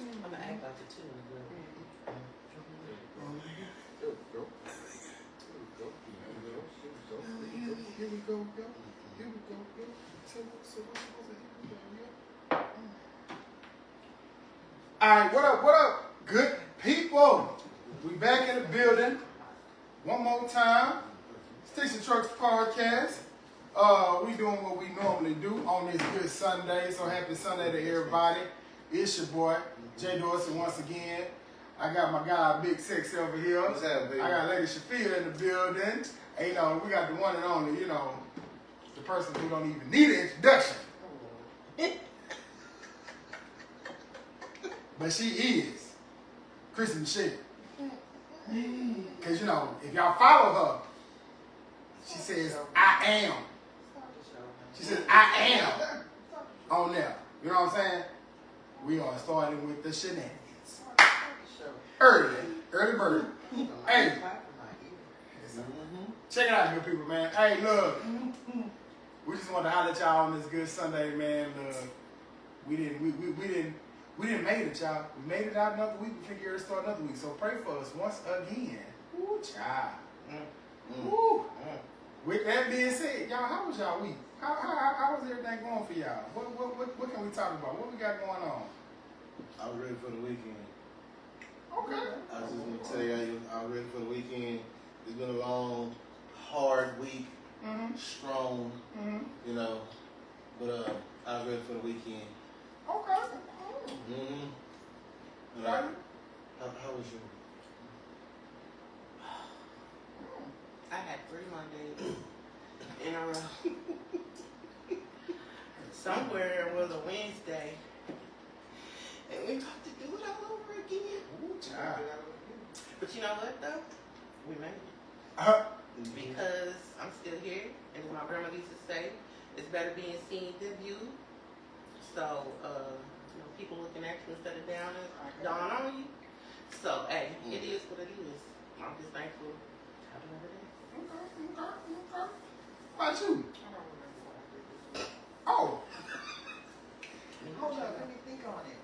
I'm gonna act like it too. Here we go, yo. Here we go, yo. So what's supposed to happen, yo? Alright, what up, good people? We back in the building. One more time. Sticks and Trucks Podcast. We doing what we normally do on this good Sunday. So happy Sunday to everybody. It's your boy, Jay Dorsey once again. I got my guy, Big Six over here. What's happening, baby? I got Lady Shafia in the building. And, you know, we got the one and only, you know, the person who don't even need an introduction. But she is Chrissy Michelle. Because, you know, if y'all follow her, she says, I am. She says, I am on there. You know what I'm saying? We are starting with the shenanigans. Early bird. Hey. Check it out, good people, man. Hey, look. We just want to holler at y'all on this good Sunday, man. Look, we didn't make it, y'all. We made it out another week. We figured to start another week. So pray for us once again. Woo, child. Woo. With that being said, y'all, how was y'all week? How was everything going for y'all? What can we talk about? What we got going on? I was ready for the weekend. Okay. I was just going to tell you, I was ready for the weekend. It's been a long, hard week, strong, you know, but I was ready for the weekend. Okay. How was you? I had 3 Mondays in a row. Somewhere it was a Wednesday. And we got to do it all over again. Ooh, child. But you know what though? We made it. Because I'm still here, and as my grandma used to say, it's better being seen than viewed. So, you know, people looking at you instead of down on you. So, hey, it is what it is. I'm just thankful. How do it is? Okay. How about you? Oh. Hold on, let me think on it.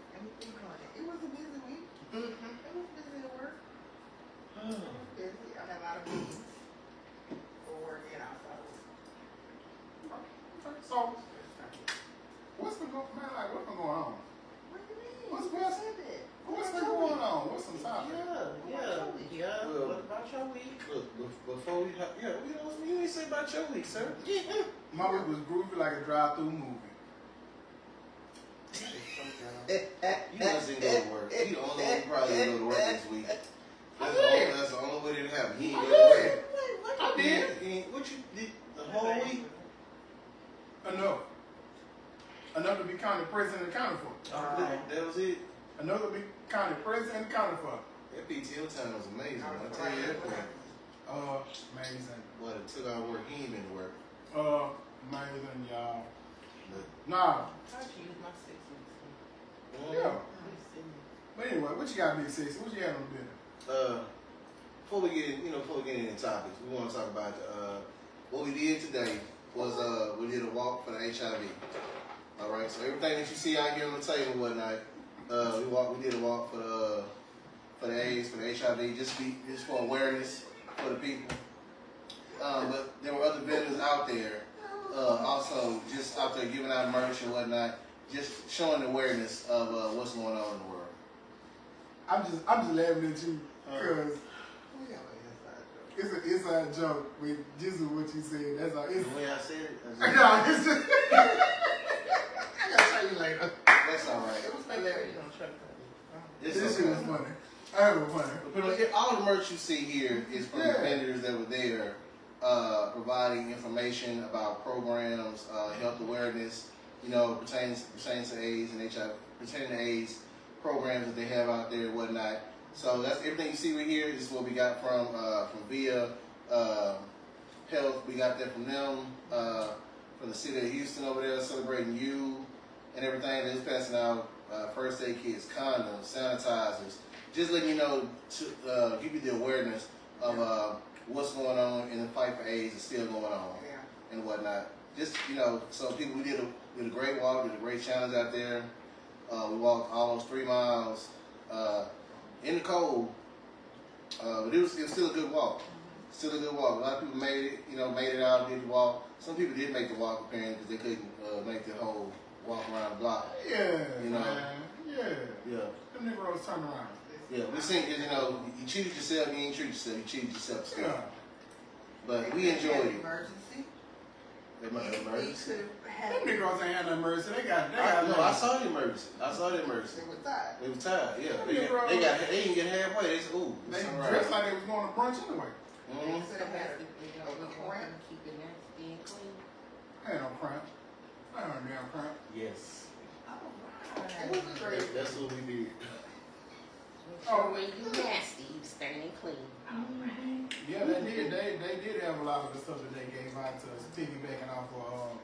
It was a busy week. It was busy at work. It was busy. I had a lot of meetings for work and outside of work. Okay. So, what's been going on? Like, what's been going on? What do you mean? What's You been- said that. What's been going on? What's some topic? Yeah. Well, What about your week? Look, before we, you didn't say about your week, sir. My week was groovy like a drive-through movie. You must didn't go to work. You the only one who probably didn't go to work this week. That's the only way that it happened. He didn't go to work. I did. What you did the whole week? Enough to be county president and counted for. That was it. Enough to be county president and counted for. That PTO time was amazing. I tell you that. Amazing. But it took our work. He ain't been to work. Amazing, y'all. But, Nah. I should use my 6 weeks. Yeah. But anyway, what you got, Big Six? What you have on dinner? Before we get into topics, we want to talk about what we did today was we did a walk for the HIV. All right, so everything that you see out here on the table and whatnot, we did a walk for the AIDS, for the HIV, just for awareness for the people. But there were other vendors out there, also just out there giving out merch and whatnot, just showing awareness of what's going on in the world. I'm just laughing at you because it's an inside joke with just what you said. That's all. It's, The way I said it, no, it's just, I gotta tell you later. that's all right. It was hilarious on truck. It's This shit okay. was funny. I heard it was funny. But all the merch you see here is from the vendors that were there, providing information about programs, health awareness, you know, pertaining to AIDS and HIV, pertaining to AIDS programs that they have out there and whatnot. So that's everything you see right here. This is what we got from VIA Health. We got that from them, from the city of Houston over there, celebrating you and everything. They're just passing out first aid kits, condoms, sanitizers, just letting you know to give you the awareness of what's going on in the fight for AIDS is still going on and whatnot. Just, you know, so people, we did a great walk, did a great challenge out there. We walked almost 3 miles in the cold, but it was still a good walk. Still a good walk. A lot of people made it out, did the walk. Some people did make the walk apparently because they couldn't make the whole walk around the block. Yeah, You know. man. Yeah. Yeah. Them Negroes turn around. Yeah, we think, you choose yourself, you ain't treat yourself, you choose yourself still. Yeah. But we enjoyed it. Emergency. Emergency. Them Negroes ain't had no mercy. They got I saw the emergency. I saw the emergency. They were tired. They was tired, yeah. Them They Negroes- didn't get halfway. They said, ooh, They it's all dressed right. like they was going to brunch anyway. Mm-hmm. So basically, we want them to keep it nasty and clean. I ain't no cramp. I ain't no damn cramp. Yes. It was a great. That's what we did. So when you nasty, you staying clean. Yeah, they did. They did have a lot of the stuff that they gave out to us, piggybacking off of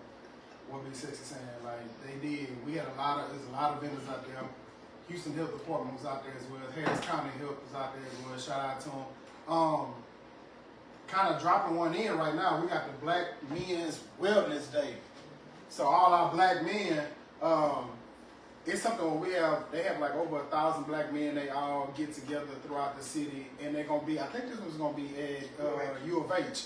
what Big Sexy saying. Like they did. We had there's a lot of vendors out there. Houston Health Department was out there as well. Harris County Health was out there as well. Shout out to them. Kind of dropping one in right now. We got the Black Men's Wellness Day. So all our black men, it's something where they have like over 1,000 black men. They all get together throughout the city, and they're gonna be. I think this was gonna be at U of H.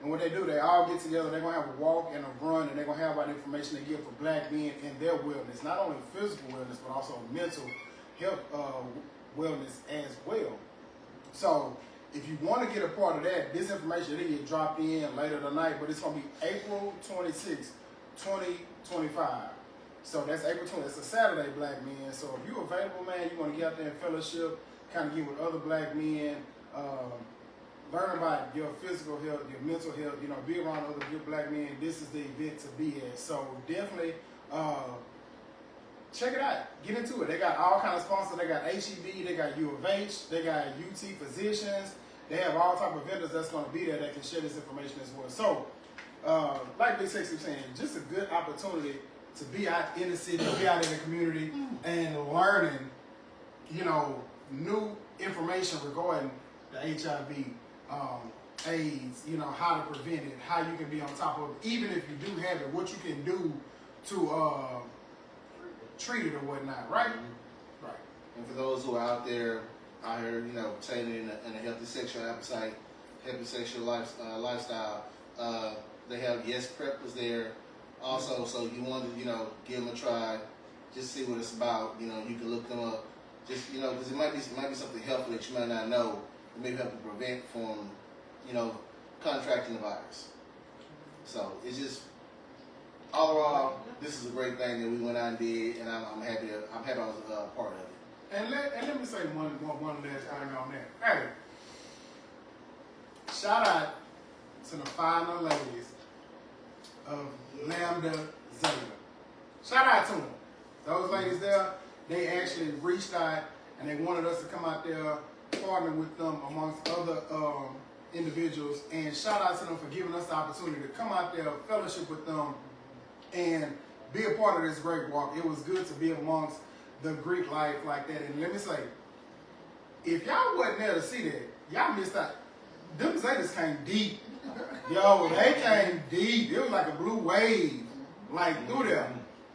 And what they do, they all get together. They're gonna have a walk and a run, and they're gonna have all the information they give for black men and their wellness, not only physical wellness but also mental health wellness as well. So if you want to get a part of that, this information will get dropped in later tonight, but it's gonna be April 26, 2025. So that's April 20th. It's a Saturday, black men. So if you're available, man, you want to get out there and fellowship, kind of get with other black men, learn about your physical health, your mental health, be around other good black men. This is the event to be at. So definitely check it out. Get into it. They got all kinds of sponsors. They got HEB, they got U of H, they got UT Physicians. They have all type of vendors that's going to be there that can share this information as well. So, like Big Sexy was saying, just a good opportunity to be out in the city, be out in the community, and learning, new information regarding the HIV, AIDS, how to prevent it, how you can be on top of it, even if you do have it, what you can do to treat it or whatnot, right? Right. And for those who are out here, participating in a healthy sexual appetite, healthy sexual lifestyle, they have Yes Prep was there also, so you want to, give them a try, just see what it's about. You can look them up, just, because it might be something helpful that you might not know, that may help to prevent from, contracting the virus. So it's just, overall, this is a great thing that we went out and did, and I'm happy I was a part of it. And let me say one last thing on that. Hey, shout out to the final ladies of Lambda Zeta. Shout out to them. Those ladies there, they actually reached out and they wanted us to come out there, partner with them amongst other individuals, and shout out to them for giving us the opportunity to come out there, fellowship with them, and be a part of this great walk. It was good to be amongst the Greek life like that. And let me say, if y'all wasn't there to see that, y'all missed out. Them Zetas came deep. Yo, they came deep. It was like a blue wave, like through there.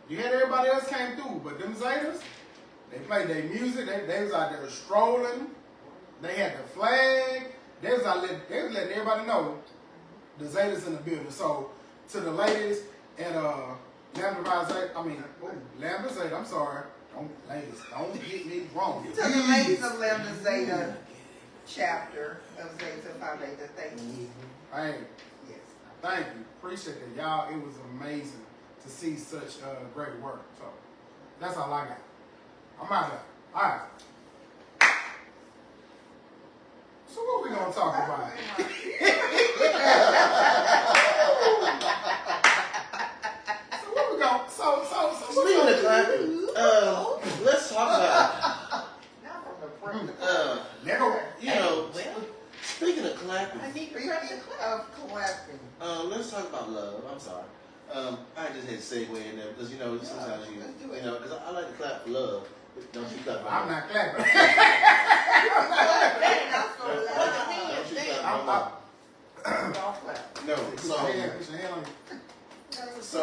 You had everybody else came through, but them Zetas, they played their music. They was out there strolling. They had the flag. They was letting everybody know the Zetas in the building. So to the ladies at Lambda Zeta, I'm sorry. Don't get me wrong. To the ladies of Lambda Zeta chapter of Zeta Phi Beta, thank you. Hey, Yes. thank you. Appreciate that. Y'all, it was amazing to see such great work. So that's all I got. I'm out of here. All right. So what we gonna talk about? So what we gonna? So Speaking of clapping, let's talk about Not from the front. speaking of clapping, I need practice of clapping. let's talk about love. I'm sorry. I just had to segue in there because sometimes let's do it. because I like to clap for love. Don't you clap for I'm love? not clapping. Don't you clap for love? Don't clap. No. Put your hand on you. So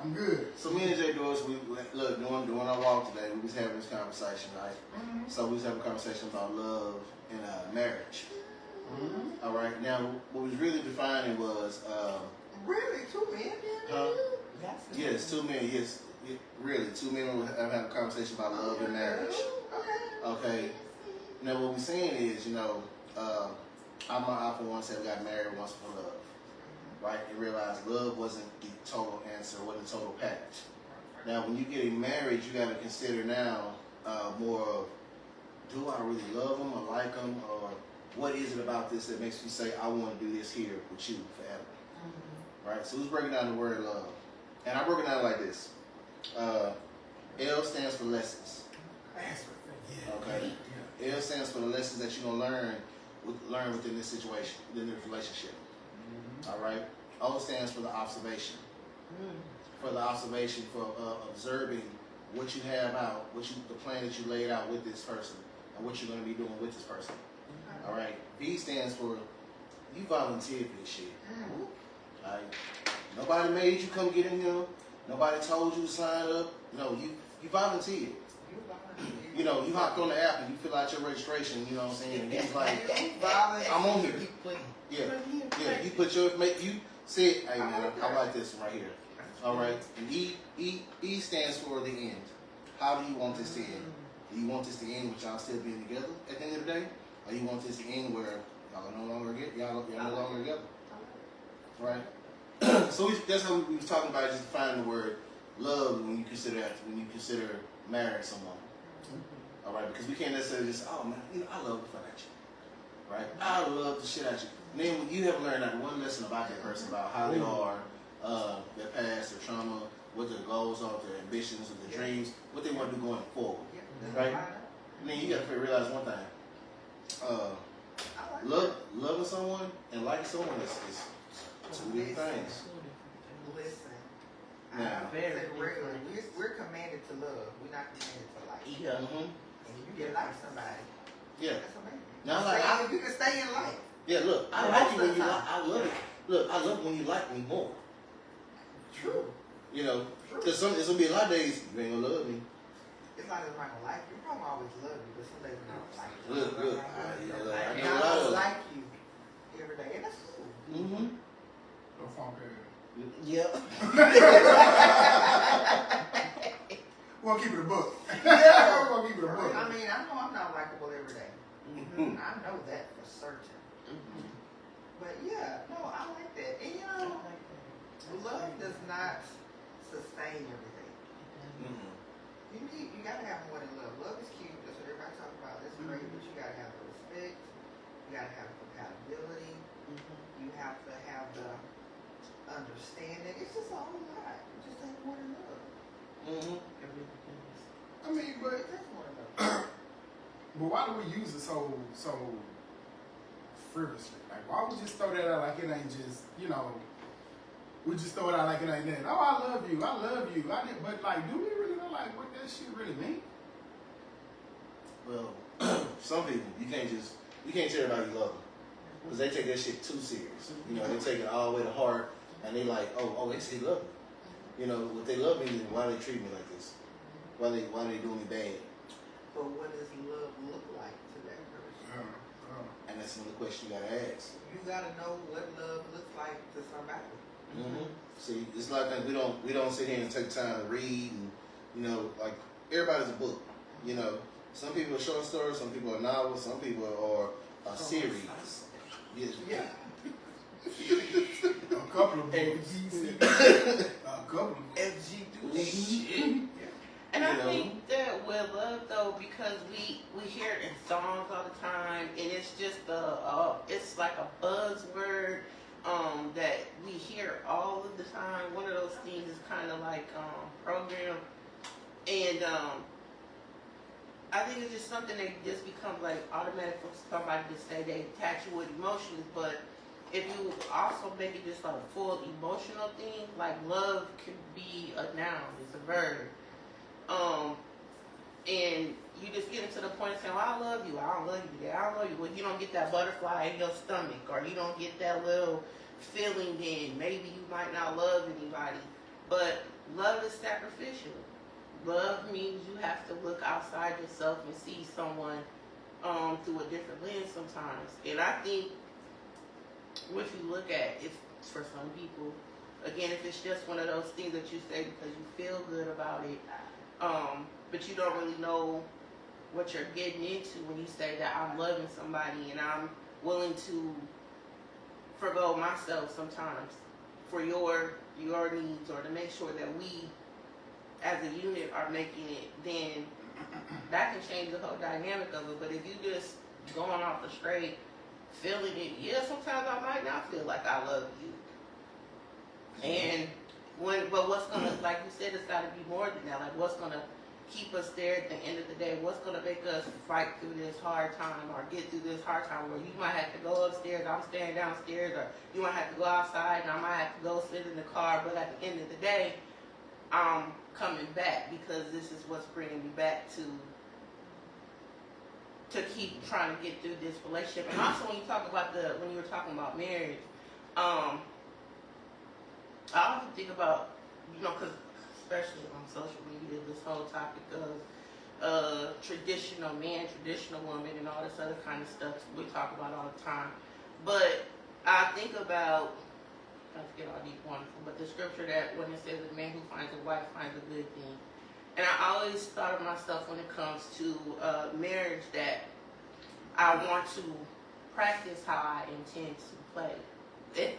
I'm good. So me and Jay Doris, we look doing walk today, we was having this conversation, right? So we was having a conversation about love and marriage. All right. Now, what was really defining was Really, 2 men? yes, 2 men. Yes, really, 2 men were having a conversation about love and marriage. Okay. Now, what we're saying is, you know, I for one said got married once for love, right? And realized love wasn't the total answer, wasn't the total package. Now, when you get married, you got to consider now more of, do I really love them or like them, or what is it about this that makes me say I want to do this here with you forever, right? So who's breaking down the word love? And I broke it down like this. L stands for lessons. Okay. L stands for the lessons that you're gonna learn within this situation, within this relationship. All right. O stands for the observation. For the observation, for observing what you have out, the plan that you laid out with this person, and what you're gonna be doing with this person. All right. V stands for you volunteered for this shit. All right. Nobody made you come get in here. Nobody told you to sign up. No, you volunteered. You know, you hopped on the app and you fill out your registration, you know what I'm saying? And he's like, I'm on here. Yeah, you put you said, hey man, I like this one right here. All right. And E stands for the end. How do you want this to end? Do you want this to end with y'all still being together at the end of the day? Or you want this to end where y'all no longer together? Right? So that's how we was talking about, just defining the word love when you consider marrying someone. All right, because we can't necessarily just, oh man, you know, I love the fun at you, right? I love the shit at you. And then you have learned that one lesson about that person, about how they are, their past, their trauma, what their goals are, their ambitions, and their dreams, what they want to do going forward, right? And then you got to realize one thing: loving someone and liking someone is 2 different things. Listen, Now, we're commanded to love. We're not commanded to like. Yeah. And you can like somebody. Yeah. That's amazing. Now, You can stay in life. yeah, look, I like you when you like. I love it. Look, I love when you like me more. True. You know, because there's gonna be a lot of days you ain't gonna love me. It's not that I'm not gonna like you. I'm gonna always love you, but some days I'm not like you. Look, I And know a I lot don't of. like you every day, and that's cool. No funk ass. Yep. We'll keep it a book. Yeah. We'll keep it a book. I mean, I know I'm not likable every day. I know that for certain. But yeah, no, I like that. And you know, love does not sustain everything. You gotta have more than love. Love is cute. That's what everybody talks about. That's great, but you gotta have the respect. You gotta have compatibility. You have to have the understanding. It's just a whole lot. You just ain't more than love. I mean, but That's more than love. why do we use it so frivolously? Like, why would we just throw that out like it ain't just, you know, we just throw it out like it ain't that. Oh, I love you. But like, do we really know like what that shit really mean? Well, some people you can't tell everybody you love them because they take that shit too serious. You know, they take it all the way to heart, and they like, oh, they say love me. You know, what they love me is why they treat me like this. Why they doing me bad. But what does love look like to that person? And that's another question you gotta ask. You gotta know what love looks like to somebody. See, it's like that we don't sit here and take time to read, and you know, like everybody's a book. You know, some people are short stories, some people are novels, some people are a series. Yeah. A couple of books. A couple of FG. And I think that with love though, because we hear it in songs all the time, and it's just it's like a buzzword that we hear all of the time. One of those things is kind of like program, and I think it's just something that just becomes like automatic for somebody to say they attach you with emotions. But if you also make it just like a full emotional thing, like love can be a noun, it's a verb. And you just get into the point of saying, well, I love you, I don't love you today, I don't love you. Well, you don't get that butterfly in your stomach, or you don't get that little feeling, then maybe you might not love anybody. But love is sacrificial. love means you have to look outside yourself and see someone through a different lens sometimes. And I think what you look at, if for some people, again, if it's just one of those things that you say because you feel good about it, but you don't really know what you're getting into when you say that I'm loving somebody and I'm willing to forgo myself sometimes for your needs, or to make sure that we as a unit are making it, then that can change the whole dynamic of it. But if you just going off the straight, feeling it, yeah, sometimes I might not feel like I love you. And but what's gonna, like you said, it's gotta be more than that. Like, what's gonna keep us there at the end of the day? What's gonna make us fight through this hard time, or get through this hard time where you might have to go upstairs, I'm staying downstairs, or you might have to go outside and I might have to go sit in the car, but at the end of the day, I'm coming back because this is what's bringing me back to keep trying to get through this relationship. And also, when you talk about when you were talking about marriage, I often think about, because especially on social media, this whole topic of traditional man, traditional woman, and all this other kind of stuff we talk about all the time. But I think about, not to get all deep wonderful, but the scripture that when it says a man who finds a wife finds a good thing. And I always thought of myself when it comes to marriage that I want to practice how I intend to play.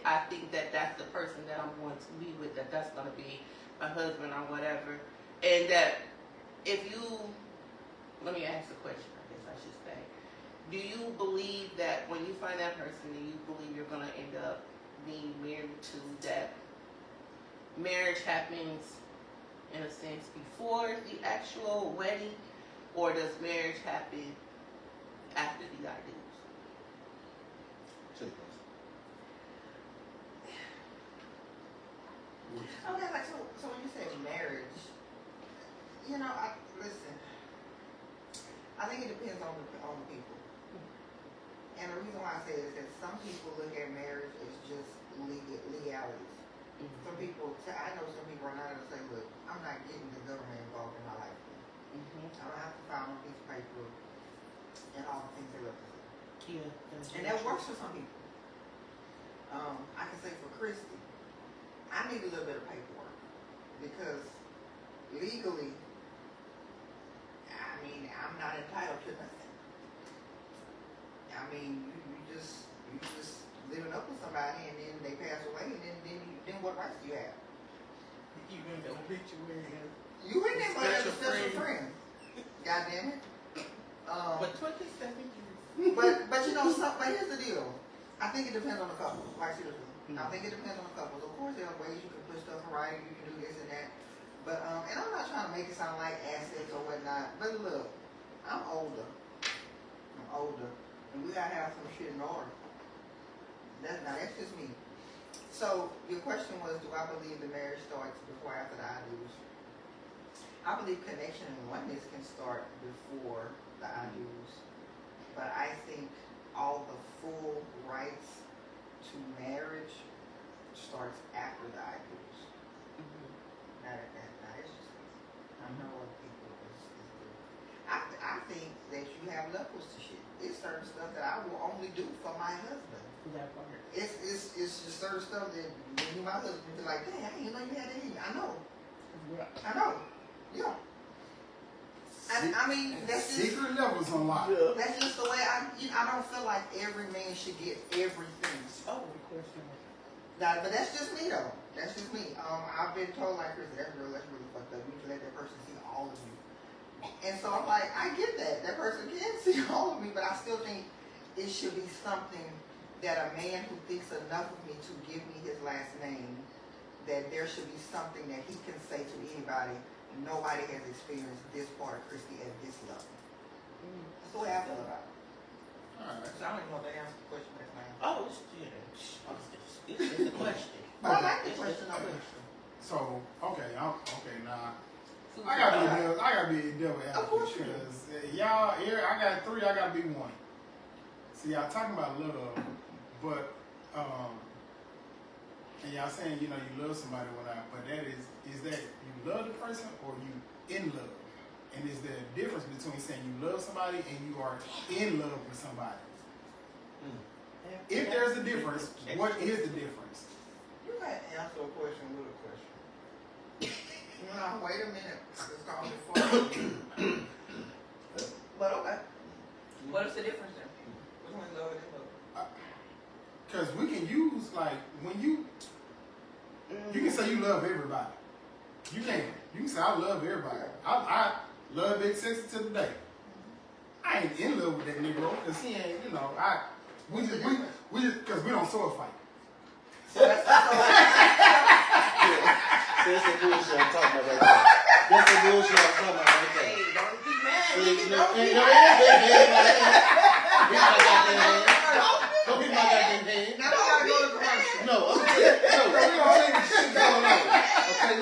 I think that that's the person that I'm going to be with, that's going to be a husband or whatever. And that if you, let me ask a question, I guess I should say. Do you believe that when you find that person, do you believe you're going to end up being married to, that marriage happens in a sense before the actual wedding, or does marriage happen after the ideals? Okay, like so when you say marriage, listen. I think it depends on the people. And the reason why I say it is that some people look at marriage as just legalities. Mm-hmm. Some people, I know some people are not going to say, look, I'm not getting the government involved in my life. Mm-hmm. I don't have to file on a piece of paper and all the things they represent. Yeah, and that works for some people. I can say for Christy, I need a little bit of paperwork because legally, I'm not entitled to nothing. You just living up with somebody, and then they pass away, and then what rights do you have? You in the obituary? You in there, but as a special friend. God damn it. But 27 years. But but here's the deal. I think it depends on the couple. Like seriously. I think it depends on the couple. Of course, there are ways you can put stuff in writing, you can do this and that. But and I'm not trying to make it sound like assets or whatnot. But look, I'm older, and we gotta have some shit in order. That's just me. So your question was, do I believe the marriage starts before or after the ideals? I believe connection and oneness can start before the ideals, but I think all the full rights to marriage starts after the ideals. Mm-hmm. Now that's just me. I know other people is good. I think that you have levels to shit. It's certain stuff that I will only do for my husband. That part. It's just certain stuff that when you my husband be like, dang, I didn't know you had that in you. I know. Yeah. I know. Yeah. That's just secret levels unlocked. Yeah. That's just the way I don't feel like every man should get everything. Oh, of course not. Nah, but that's just me though. That's just me. I've been told like Chris, that's really fucked up. You can let that person see all of you. And so I'm like, I get that. That person can see all of me, but I still think it should be something that a man who thinks enough of me to give me his last name, that there should be something that he can say to anybody. Nobody has experienced this part of Christy at this level. That's the way I feel about it. Alright. So I don't even know if they answered the question next time. Oh, it's the question. But I like the question. So, okay, now I gotta be a devil advocate because y'all here, I got 3, I gotta be 1. See, y'all talking about love, but and y'all saying you love somebody or whatnot, but that is that you love the person or you in love. And is there a difference between saying you love somebody and you are in love with somebody? If there's a difference, what is the difference? You had to answer a question with a question. No, wait a minute. It's called before. But okay. What is the difference then? Between love and love? Because we can use, like, when you can say you love everybody. You can say I love everybody. I love Big Sexy to the day. I ain't in love with that Negro because he ain't, we just, because we don't sword fight. So that's That's the bullshit I'm talking about right there. That's the bullshit I'm talking about right there. Hey, don't be mad. See, Nigga, no, don't be no, mad. Don't be my goddamn hand. Now we gotta go to commercial. No, I'm saying, no, we don't say the shit going on. Okay,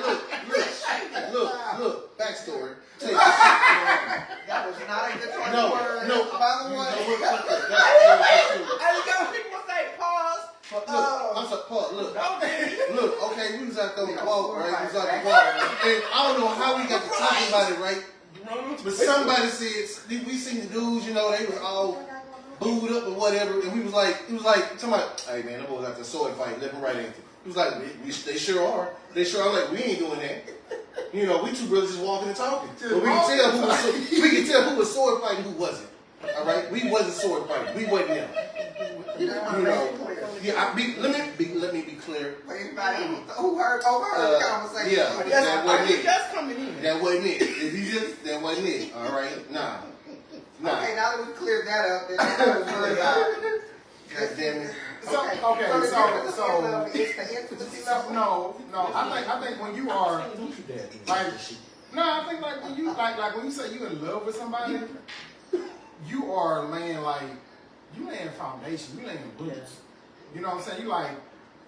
look, backstory. Tell you the shit going on. That was not a good choice No, of words. no. By the way, No, look, I just got people say pause. I'm sorry, Paul, look, okay, we was out there on the Yeah, walk, right? We was out the walk, and I don't know how we got to talking about it, right? But somebody said, we seen the dudes, they was all booed up or whatever, and it was like, talking about, hey man, them boys out there sword fighting, left and right, ain't they? It was like, they sure are. They sure are. Like, we ain't doing that. We two brothers just walking and talking. But we can tell who was sword fighting, who wasn't. All right, we wasn't sword fighting. We wasn't them. Yeah, let me be clear. For anybody who heard the conversation. Yeah, that wasn't it. Just coming in. That wasn't it. If you just, that wasn't it. All right, nah. Okay, now that we cleared that up, then I was worried about it. God damn it. So the difference in love is the intimacy level. no. I think when you are like, no, I think like when you like when you say you in love with somebody, you are laying foundation. You laying roots. You know what I'm saying? You like,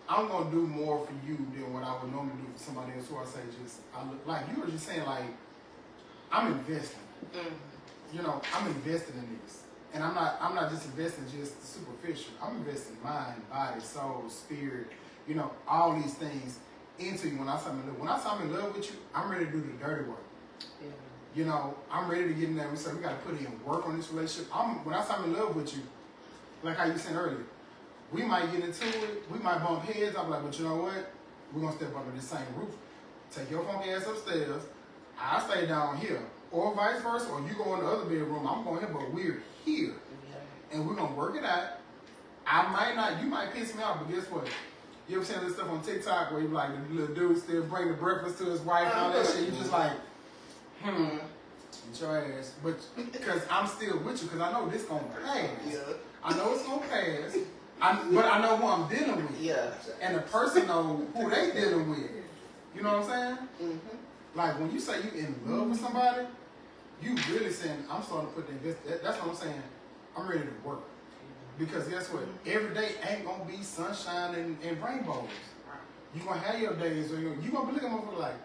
I'm gonna do more for you than what I would normally do for somebody else. Who I say like you were just saying like, I'm investing. I'm investing in this. And I'm not just investing just superficial. I'm investing mind, body, soul, spirit, all these things into you. When I say I'm in love, in love with you, I'm ready to do the dirty work. Yeah. I'm ready to get in there. We say we got to put in work on this relationship. When I say I'm in love with you, like how you said earlier, we might get into it. We might bump heads. I'm like, but you know what? We're gonna step under the same roof. Take your funky ass upstairs. I stay down here. Or vice versa, or you go in the other bedroom, I'm going here, but we're here. And we're gonna work it out. You might piss me off, but guess what? You ever seen this stuff on TikTok where you like the little dude still bring the breakfast to his wife and all that shit? You just like, get your ass. But because I'm still with you, because I know this gonna pass. I know it's gonna pass. But I know who I'm dealing with. Yeah. And the person know who they dealing with. You know what I'm saying? Mm-hmm. Like when you say you in love with somebody, you really saying, I'm starting to put the invest. That's what I'm saying. I'm ready to work. Because guess what? Every day ain't going to be sunshine and rainbows. You're going to have your days where you're going to be looking over like,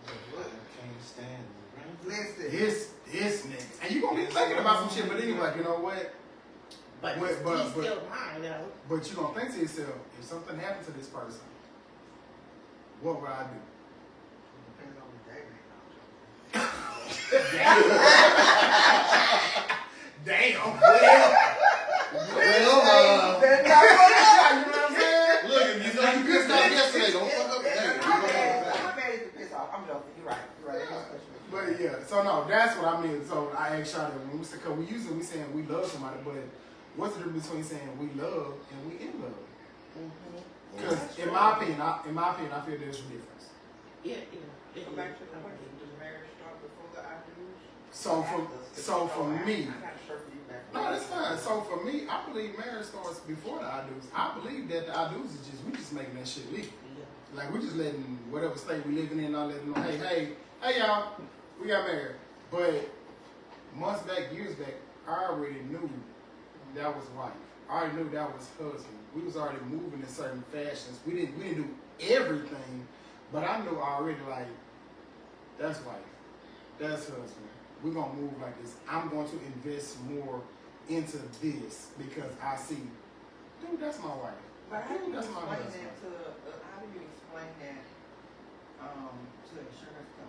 I can't stand it. Listen. this nigga. And you're going to be thinking about some shit, but anyway, you know what? But he's still mine, though. But you're going to think to yourself, if something happened to this person, what would I do? Damn. Well, you know what I'm saying? look, if you pissed off yesterday, don't fuck up today. I'm ready to piss off. I'm joking. You're right. But yeah, so no, that's what I mean. So I asked y'all that when we say, because we saying we love somebody, but what's the difference between saying we love and we in love? Because in my opinion, I feel there's a difference. Yeah. Go back to the question. Does marriage start before the I do's? So for me, I got a shirt for you back. no, that's fine. So for me, I believe marriage starts before the I do's. I believe that the I do's is we just making that shit legal. Like we just letting whatever state we living in, not letting them know, hey y'all, we got married. But months back, years back, I already knew that was wife. I already knew that was husband. We was already moving in certain fashions. We didn't do everything, but I knew already like that's wife, that's husband. We're gonna move like this. I'm going to invest more into this because I see, dude, that's my wife. But how do you That's my explain husband. that to the insurance company?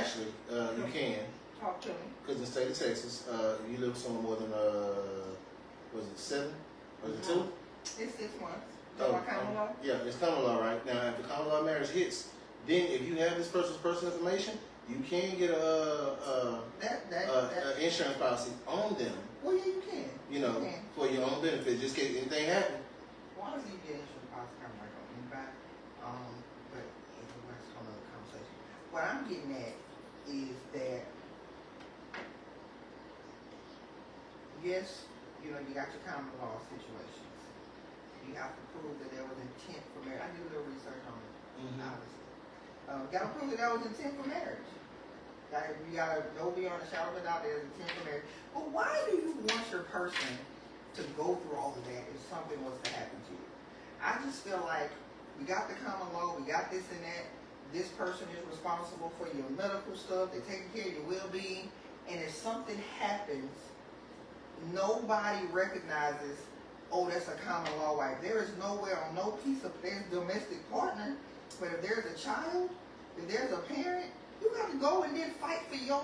Actually, you can. Talk to me. Because in the state of Texas, you live somewhere more than, was it 7? Was it 2? It's 6 months. So my common law? Yeah, it's common law right now. If the common law marriage hits, then if you have this person's personal information, you can get a insurance policy on them. Well, yeah, you can. You know, for your own benefit, just in case anything happen. Well, honestly, you get insurance policy kind of like on anybody. But anyway, that's another conversation. What I'm getting at is that yes, you know, you got your common law situations. You have to prove that there was intent for marriage. I did a little research on it, obviously. Got to prove that there was intent for marriage. You got to go beyond the shadow of a doubt there's intent for marriage. But why do you want your person to go through all of that if something was to happen to you? I just feel like we got the common law, we got this and that. This person is responsible for your medical stuff. They're taking care of your well-being. And if something happens, nobody recognizes, oh, that's a common law wife. There is nowhere on no piece of there's domestic partner, but if there's a child, if there's a parent, you got to go and then fight for your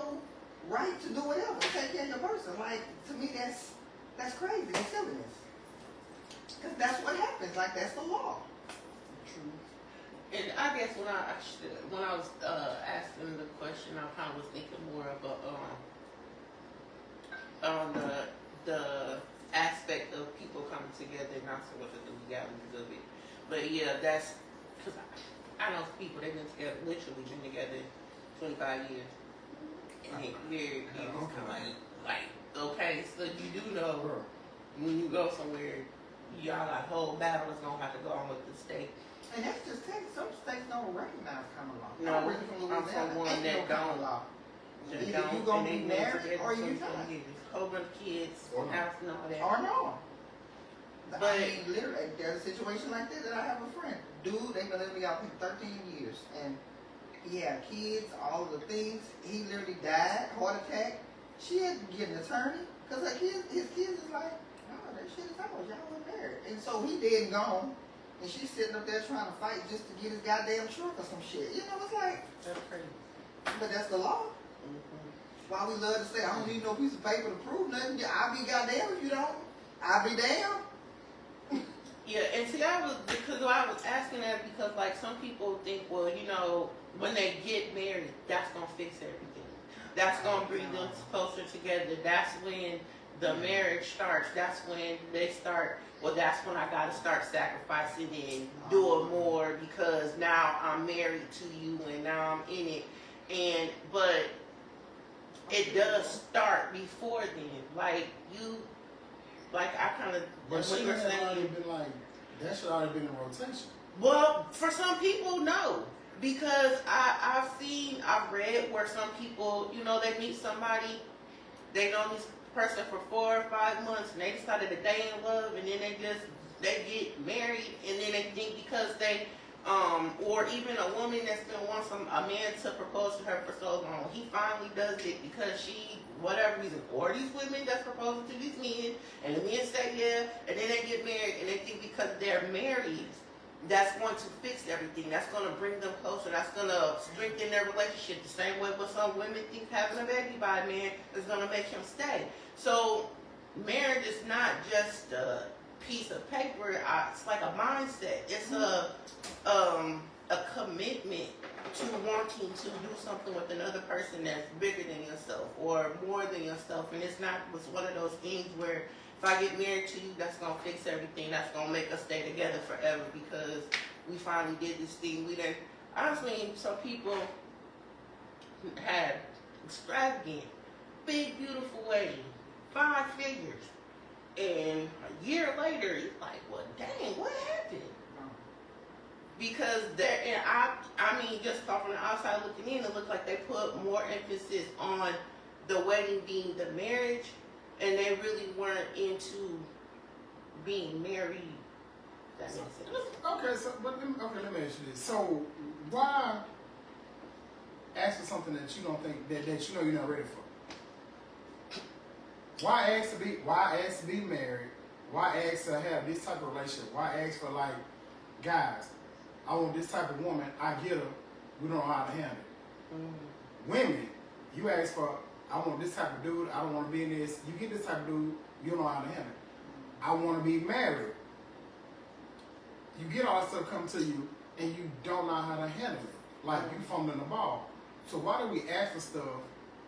right to do whatever, take care of your person. Like, to me, that's crazy. It's silliness. Because that's what happens. Like, that's the law. True. And I guess when I was asking the question, I kind of was thinking more of on the aspect of people coming together, not so much of the legalities of it. But yeah, that's because I know people they've been together, literally been together 25 years. And here it's kind of like, okay, so you do know when you go somewhere, y'all got a whole battle is gonna have to go on with the state. And that's just Texas. Some states don't recognize common law. No, I'm really from Louisiana. I'm from one that common don't. law. That Either don't, you gonna and be they married or you not. not. Whole bunch of kids, Or not. house and all that. Or no. But- I mean, literally, there's a situation like this that I have a friend. Dude, they've been living together for 13 years. And he had kids, all of the things. He literally died, heart attack. She had to get an attorney because his kids is like, no, that shit is ours. Y'all were married. And so he dead and gone. And she's sitting up there trying to fight just to get his goddamn truck or some shit. You know, it's like, That's crazy. but that's the law. Why we love to say, I don't need no piece of paper to prove nothing. I'll be goddamn if you don't. I'll be damn. Yeah, and see, I was asking that because like some people think, well, you know, when they get married, that's gonna fix everything. That's gonna bring them closer together. That's when the marriage starts. That's when they start. Well, that's when I gotta start sacrificing and doing more because now I'm married to you and now I'm in it. But it does start before then. Like I kind of. But she had already been like, that should already been in rotation. Well, for some people, no. Because I've read where some people, you know, they meet somebody, they know this person for 4 or 5 months, and they decided that they in love, and then they get married, and then they think because they, or even a woman that's been wanting a man to propose to her for so long, he finally does it because she, whatever reason, or these women that's proposing to these men, and the men say yeah, and then they get married, and they think because they're married, that's going to fix everything. That's going to bring them closer. That's going to strengthen their relationship. The same way with some women think having a baby by a man is going to make him stay. So marriage is not just a piece of paper. It's like a mindset. It's a commitment to wanting to do something with another person that's bigger than yourself or more than yourself. And it's one of those things where if I get married to you, that's going to fix everything. That's going to make us stay together forever because we finally did this thing. Honestly, some people had extravagant, big, beautiful wedding, 5 figures. And a year later, it's like, well, dang, what happened? Because I mean, just from the outside looking in, it looked like they put more emphasis on the wedding being the marriage, and they really weren't into being married. That makes sense. Okay, let me ask you this. So, why ask for something that you don't think that you know you're not ready for? Why ask to be married? Why ask to have this type of relationship? Why ask for like, guys, I want this type of woman. I get her. We don't know how to handle it. women, you ask for, I want this type of dude, I don't want to be in this. You get this type of dude, you don't know how to handle it. I want to be married. You get all that stuff come to you, and you don't know how to handle it. Like you fumbling the ball. So why do we ask for stuff?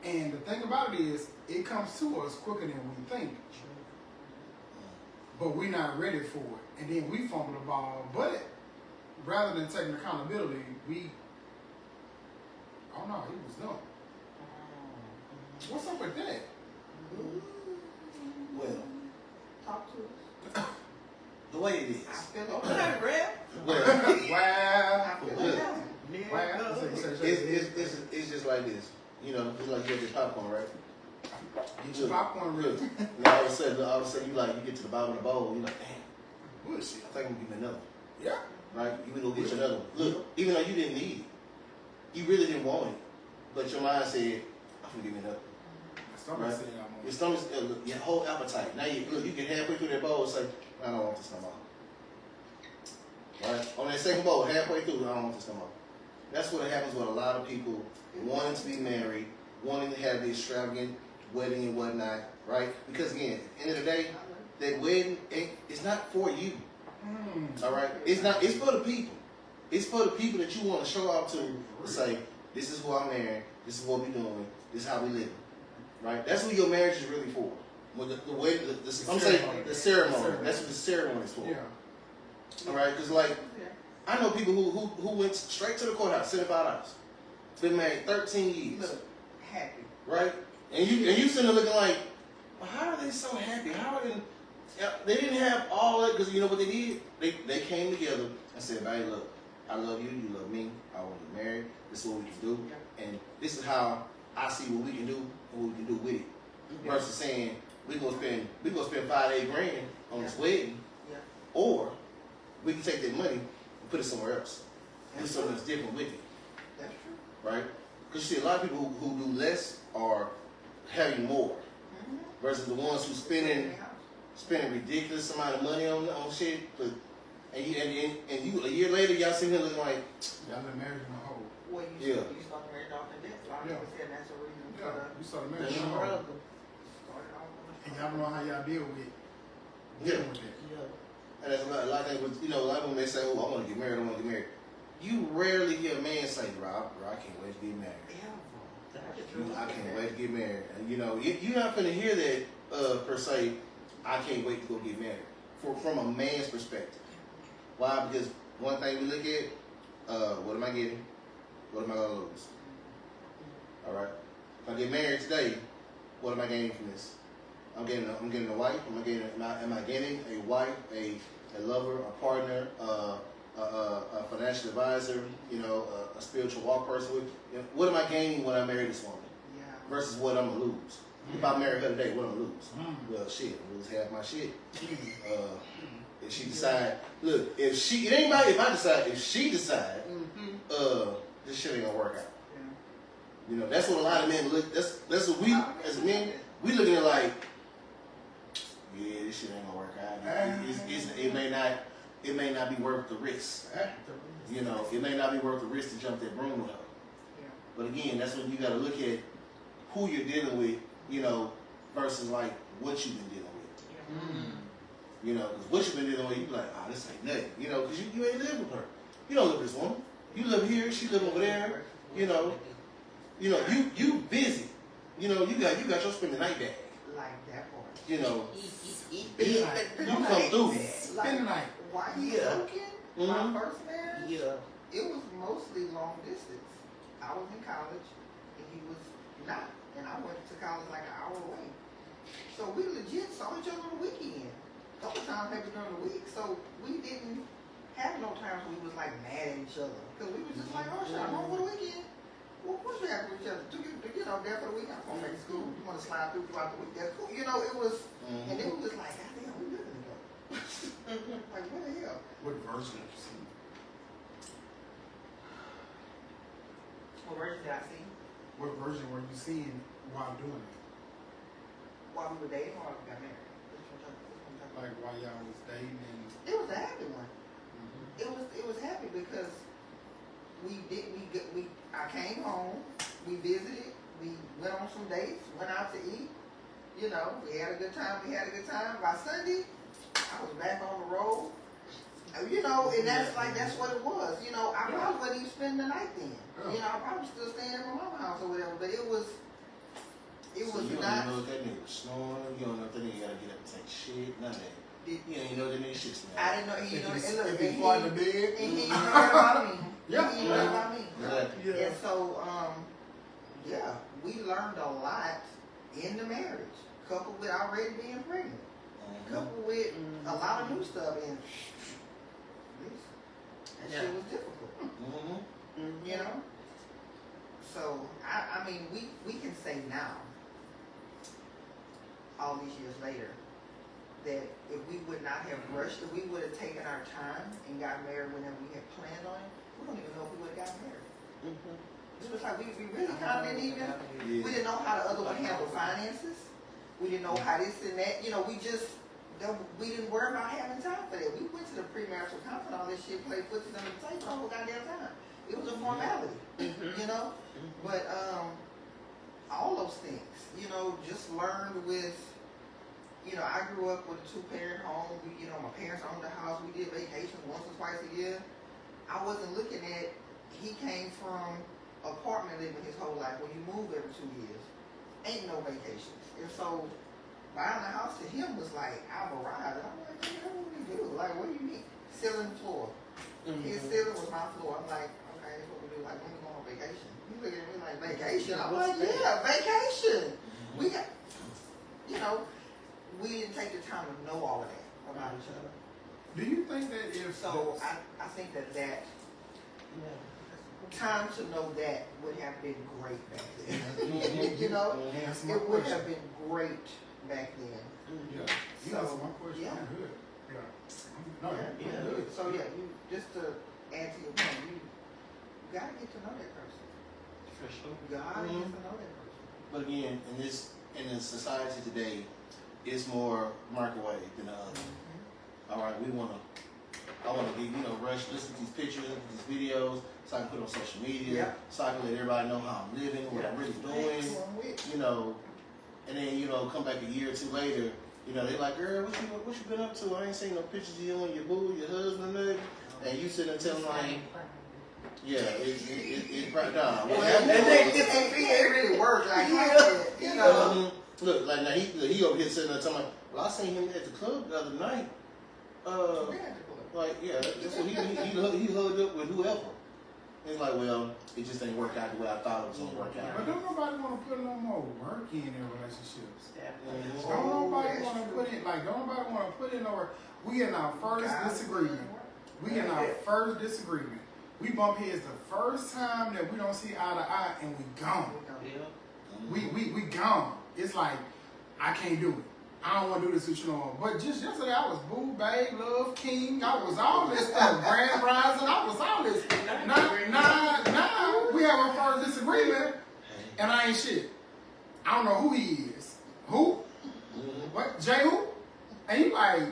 And the thing about it is, it comes to us quicker than we think. But we're not ready for it. And then we fumble the ball. But rather than taking accountability, we, oh no, he was done. What's up with that? Well, Talk to us. the way it I is. feel it. Okay, Rev. Well, Wow. I feel it now. Wow. it's just like this. You know, it's like you get your popcorn, right? Get your popcorn ready. Look, and all of a sudden, you get to the bottom of the bowl, you're like, damn, bullshit. I think I'm gonna give me another one. Yeah. Right? You can go get you another one. Look, even though you didn't need it, you really didn't want it, but your mind said, I'm gonna give me another one. Somebody Right. said I want Your stomach, your whole appetite. Now you get halfway through that bowl and say, I don't want this no more. Right? On that second bowl, halfway through, I don't want this no more. That's what happens with a lot of people wanting to be married, wanting to have the extravagant wedding and whatnot, right? Because again, at the end of the day, that wedding, it's not for you. All right? It's for the people. It's for the people that you want to show off to say, this is who I'm marrying, this is what we're doing, this is how we live. Right? That's what your marriage is really for. Well, I'm saying the ceremony. That's what the ceremony is for. Yeah. All right? Because like, I know people who went straight to the courthouse, $75. Been married 13 years. Look, happy. Right? And you sitting there looking like, well, how are they so happy? How are they didn't have all that, because you know what they did? They came together and said, hey, look, I love you, you love me, I want to get married, this is what we can do, and this is how I see what we can do and what we can do with it. Versus saying, we're gonna spend $5-8 grand on this wedding, or we can take that money and put it somewhere else. And do something that's different with it. That's true. Right? Because you see a lot of people who do less are having more. Versus the ones who spending ridiculous amount of money on shit, but and you a year later y'all sitting here looking like Y'all been married in a hole. Well, you start married off in debt. A lot of people say that's a reason for Yeah. You started The married in a hole. struggle. started off on And y'all don't know how y'all dealing with that. Yeah. and that's a lot of things with, you know, a lot of when they say, oh, I want to get married, I want to get married. You rarely hear a man say, bro, I can't wait to get married. I can't wait to get married. And you know, you're not gonna hear that per se, I can't wait to go get married. From a man's perspective. Why? Because one thing we look at, what am I getting? What am I gonna lose? Alright? If I get married today, what am I gaining from this? I'm getting a wife, am I getting a wife, a lover, a partner, a financial advisor, you know, a spiritual walk person with, you know, what am I gaining when I marry this woman? Yeah. Versus what I'm gonna lose. If I marry her today, what I'm gonna lose? Well, shit, I'm gonna lose half my shit. If she decide, look, if she decide, this shit ain't gonna work out. Yeah. You know, that's what a lot of men look. That's what we as men we looking at like, yeah, this shit ain't gonna work out. It may not be worth the risk. You know, it may not be worth the risk to jump that broom with her. Yeah. But again, that's when you got to look at who you're dealing with, you know, versus like what you've been dealing with. You know, because what you've been dealing with, you be like, oh, this ain't nothing. You know, because you ain't live with her. You don't live with this woman. You live here, she live over there. You know, you busy. You know, you got your spend the night bag. Like that part. You know, Spend the night. you come through. Spend the night. Why you joking? My first marriage, Yeah. it was mostly long distance. I was in college and he was not. And I went to college like an hour away. So we legit saw each other on the weekend. A couple times maybe during the week. So we didn't have no times when we was like mad at each other. Because we was just like, oh shit, I'm home for the weekend. Well, of course we have each other. You know, there for the week. I'm going back to school. You want to slide throughout the week. That's cool. You know, it was, and then we was like, God damn, we living together. Like, what the hell? What version have you seen? What version did I see? What version were you seeing while doing it? While we were dating or we got married? Which one talking about? Like while y'all was dating and It was a happy one. It was happy because I came home, we visited, we went on some dates, went out to eat. You know, we had a good time. By Sunday, I was back on the road. You know, and that's what it was. You know, I probably wasn't even spending the night then. You know, I probably still staying at my mama's house or whatever. But it was so you not. don't even know if that nigga was snoring. You don't know if that nigga gotta get up and take shit. None of that. You don't even know that nigga shit's mad. I didn't know. You know, and look, If he's flying the bed. and he heard about me. Yeah. He heard about me. Exactly. And so, yeah, we learned a lot in the marriage, coupled with already being pregnant, coupled with a lot of new stuff, and that shit was difficult. You know? So, I mean, we can say now, all these years later, that if we would not have rushed, if we would have taken our time and got married whenever we had planned on it, we don't even know if we would have got married. It was like we really kind of didn't even, we didn't know how the other one handled finances. We didn't know how this and that. You know, we didn't worry about having time for that. We went to the premarital conference, all this shit, played footsies under the table the whole goddamn time. It was a formality, you know? But all those things, you know, just learned with, you know, I grew up with a 2-parent home. You know, my parents owned the house. We did vacations once or twice a year. I wasn't looking at, he came from apartment living his whole life. When you move every 2 years, ain't no vacations. And so buying a house to him was like, I've arrived. I'm like, what do we do? Like, what do you mean? Ceiling floor. His ceiling was my floor. I'm like, okay, that's what we do. Like, when we go on vacation. He looking at me like, vacation? I'm like, yeah, vacation. We got, you know, we didn't take the time to know all of that about each other. Do you think that if So I think that time to know that would have been great back then. You know, it would have been great back then. Yeah, you So, answered my question. yeah. I'm good. Yeah. No, Yeah. I'm good. So yeah, you just to add to your point, you gotta get to know that person. For sure. You gotta get to know that person. But again, in this society today, it's more microwave than the other. All right, I want to be, rush, listen to these pictures, look at these videos, so I can put on social media, so I can let everybody know how I'm living, what I'm really doing, and then, come back a year or two later, they like, girl, what you been up to? I ain't seen no pictures of you and your boo, your husband, nothing. And you sitting there telling like, yeah, it's right down. And then it really worked like that, you know. Look, like now he over here sitting there telling me, well, I seen him at the club the other night. Like, yeah, that's what he hugged up with whoever. And he's like, well, it just ain't work out the way I thought it was gonna work out. But don't nobody want to put no more work in their relationships. Yeah. Don't nobody want to put in, don't nobody want to put in no work. We in our first disagreement. We bump heads the first time that we don't see eye to eye, and we gone. We gone. It's like, I can't do it. I don't want to do this with you no more. But just yesterday, I was boo, babe, love, king. I was all this stuff. Grand rising. I was all this. Now we have our first disagreement, and I ain't shit. I don't know who he is. Who? What? Jay who? And you like,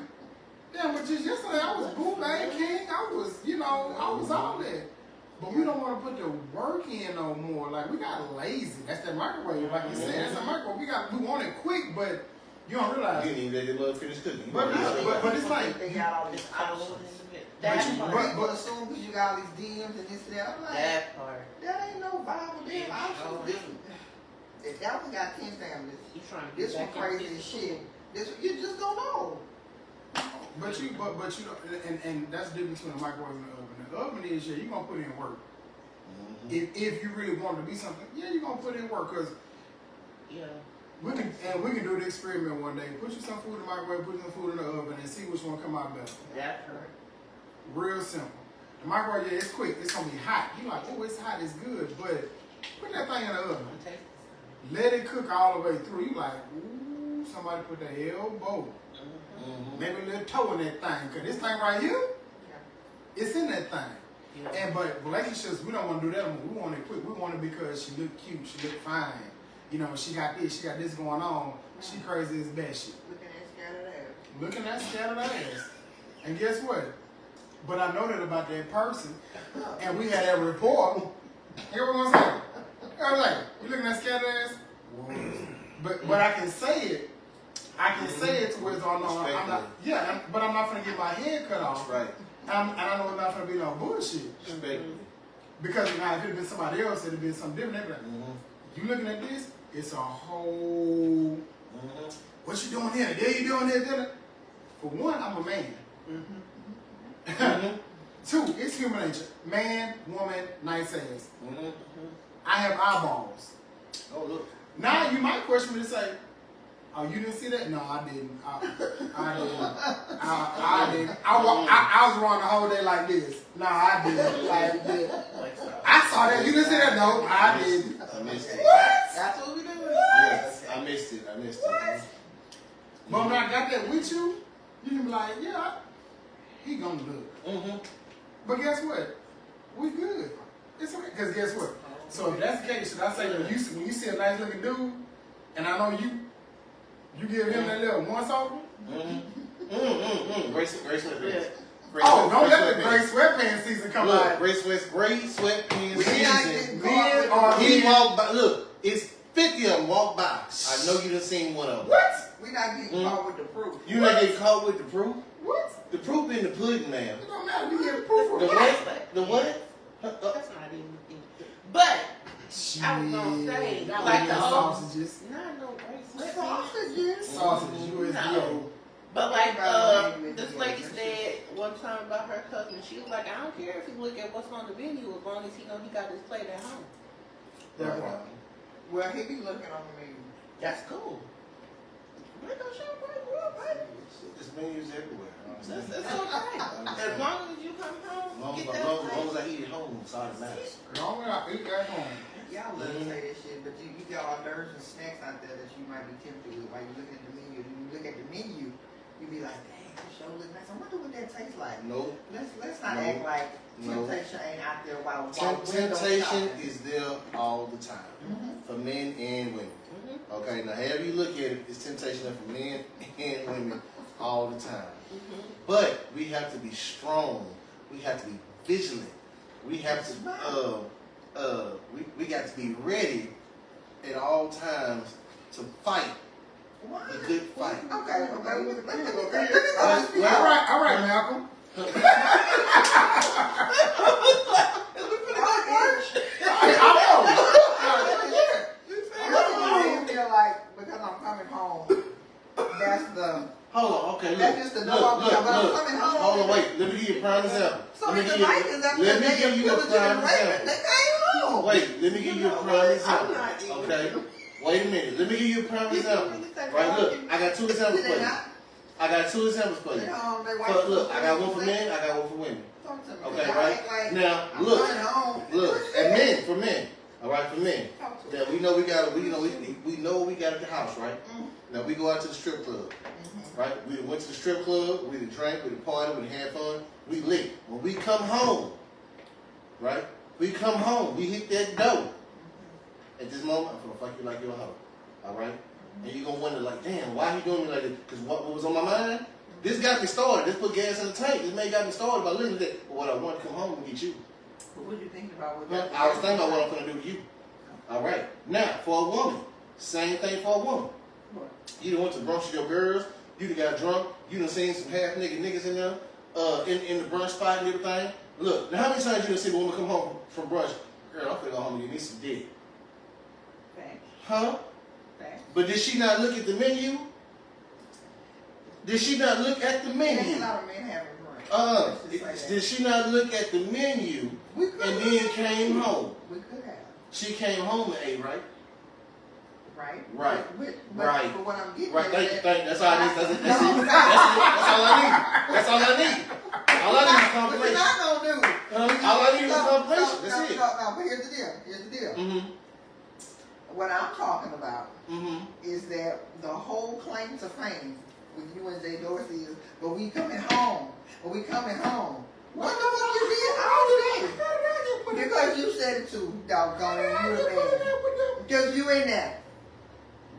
yeah, but just yesterday, I was boo, babe, king. I was, I was all that. But we don't want to put the work in no more. Like, we got lazy. That's that microwave. Like you said, that's a microwave. We want it quick, but you don't realize. You didn't even let your mother finish cooking. But it's like, they got all these options. But assume because you got all these DMs and this and that. I'm like, That part. that ain't no viable damn option. If that one got 10 families, this one crazy as shit. This one, you just don't know. But you know, and that's the difference between a microwave and the oven. The oven is, you're gonna put in work. If you really want to be something, you're gonna put in work, because we can do the experiment one day. Put you some food in the microwave, put some food in the oven, and see which one come out better. That's right. Real simple. The microwave, it's quick. It's gonna be hot. You like, oh, it's hot, it's good, but put that thing in the oven. Let it cook all the way through. You like, ooh, somebody put their elbow, maybe a little toe in that thing, because this thing right here, it's in that thing. But relationships, we don't want to do that. We want it quick. We want it because she look cute, she look fine. She got this going on. She crazy as bad shit. Looking at scattered ass. And guess what? but I know that about that person, and we had that rapport. You know what I'm saying? I was like, you looking at scared ass? But I can say it. I can say it to where it's all no, I'm not. Yeah, but I'm not gonna get my head cut off. Right. And I know it's not gonna be no bullshit. Because now it could have been somebody else, it'd have been something different. Like, you looking at this? It's a whole. What you doing here? There you doing there? For one, I'm a man. Two, it's human nature. Man, woman, nice ass. I have eyeballs. Oh look. Now you might question me to say, "Oh, you didn't see that?" No, I didn't. I didn't. I didn't. I was running the whole day like this. No, I didn't. Like this. I saw that. You didn't see that? No, I didn't. I missed it. What? That's what we doing. Yes, I missed it. What? But when I got that with you, you can be like, yeah, he gonna look. But guess what? We good. It's okay. Because guess what? So if that's the case, should I say that when you see a nice looking dude, and I know you give him that little once over? Gray sweatpants. Oh, don't let the gray sweatpants season come out. Gray sweatpants season. Men are He walked by. Look, it's 50 of them walk by. I know you done seen one of them. What? We not getting caught with the proof. You not getting caught with the proof? What? The proof in the pudding, man. It don't matter. We get proof of The what? what? The what? That's not even. But I was gonna say, like the old, sausages. not no great Sausages. Sausages, USDA. But like this lady said one time about her husband, she was like, I don't care if you look at what's on the menu as long as he know he got his plate at home. Right. Well, he be looking on the menu. That's cool. We're gonna show right? This menu's everywhere. That's okay. As long as you come home, get that As long plate. as I eat at home, it's all that matters. As long as I eat at home. Y'all love to say that shit, but you got hors d'oeuvres and snacks out there that you might be tempted with while you look at the menu. When you look at the menu, you be like, dang, this show look nice. I wonder what that tastes like. Nope. Let's not act like temptation ain't out there while Temptation is there all the time. For men and women. Okay, now however you look at it, it's temptation for men and women all the time. But we have to be strong. We have to be vigilant. We have to we got to be ready at all times to fight the good fight. Okay, All right, Malcolm. I feel like because I'm coming home, that's the. Hold on, okay, look. That's just the Look. I'm coming home. Hold on, wait. Let me give you a prime example. So let me give you a prime example. They came home. Wait, let me give you a prime example. Okay? Wait a minute. Let me give you a prime example. Right, look. I got two examples for you. I got two examples for you. But look, I got one for men, I got one for women. Okay, right? Now, look, and for men. All right, for men. That we know we got at the house, right? Now we go out to the strip club. Right? We went to the strip club, we drank, we party, we had fun, we lit. When we come home, right? We come home, we hit that door. At this moment, I'm gonna fuck you like you're a hoe. Alright? And you're gonna wonder like, damn, why he doing me like this? Because what was on my mind? This got me started. This put gas in the tank. This man got me started by looking at that. But what I want to come home and get you. But what you thinking about with Well, that? I was thinking about what I'm gonna do with you. Alright. Now, for a woman, same thing for a woman. You done went to brunch with your girls. You done got drunk. You done seen some half naked niggas in there, in the brunch spot and everything. Look, now how many times you done seen a woman come home from brunch? Girl, I'm finna go home and get me some dick. Thanks. Huh? Thanks. But did she not look at the menu? Did she not look at the menu? There's a lot of men having brunch. Did she not look at the menu and then came home? We could have. She came home and ate, right? Right? Right. Right. But what I'm getting Right, at thank you. That's all I need. That's it. That's all I need. That's all I need. All I need is confirmation. What you're not gonna do. All I need is confirmation. That's it. No, but here's the deal. Here's the deal. What I'm talking about is that the whole claim to fame with you and Jay Dorsey is, but we coming home. But we coming home. What the fuck you did all day? Because you said it too, doggone it. You the man. Because you in there.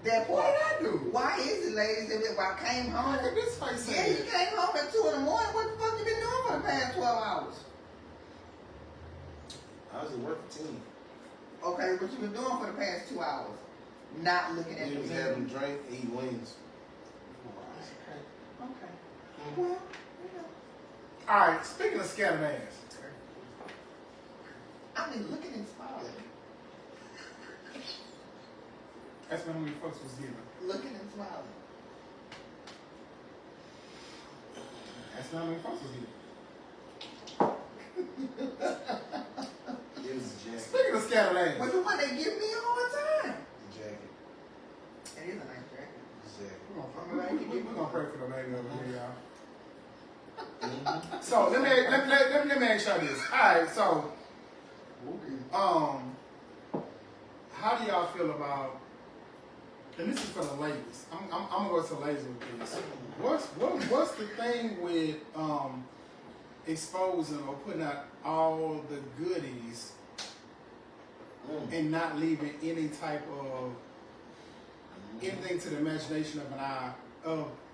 That What part. did I do? Why is it, ladies, if I came home? Look at this face. Yeah, you came home at 2 in the morning. What the fuck you been doing for the past 12 hours? I was at work for 10. Okay, what you been doing for the past 2 hours? Not looking at We the was menu. having a drink, eating wings. Okay. Well, you know. All right, speaking of scattered ass. I mean, looking and smiling. That's when we folks was giving. Looking and smiling. That's not when folks was giving. It was a jacket. Speaking of scattered ass. But the one they give me all the time. The jacket. It is a nice jacket. Exactly. We're gonna pray for the lady over here, y'all. Mm-hmm. So let me ask y'all this. Alright, so how do y'all feel about, and this is for the ladies. I'm gonna go to the ladies with this. What's the thing with exposing or putting out all the goodies and not leaving any type of anything to the imagination of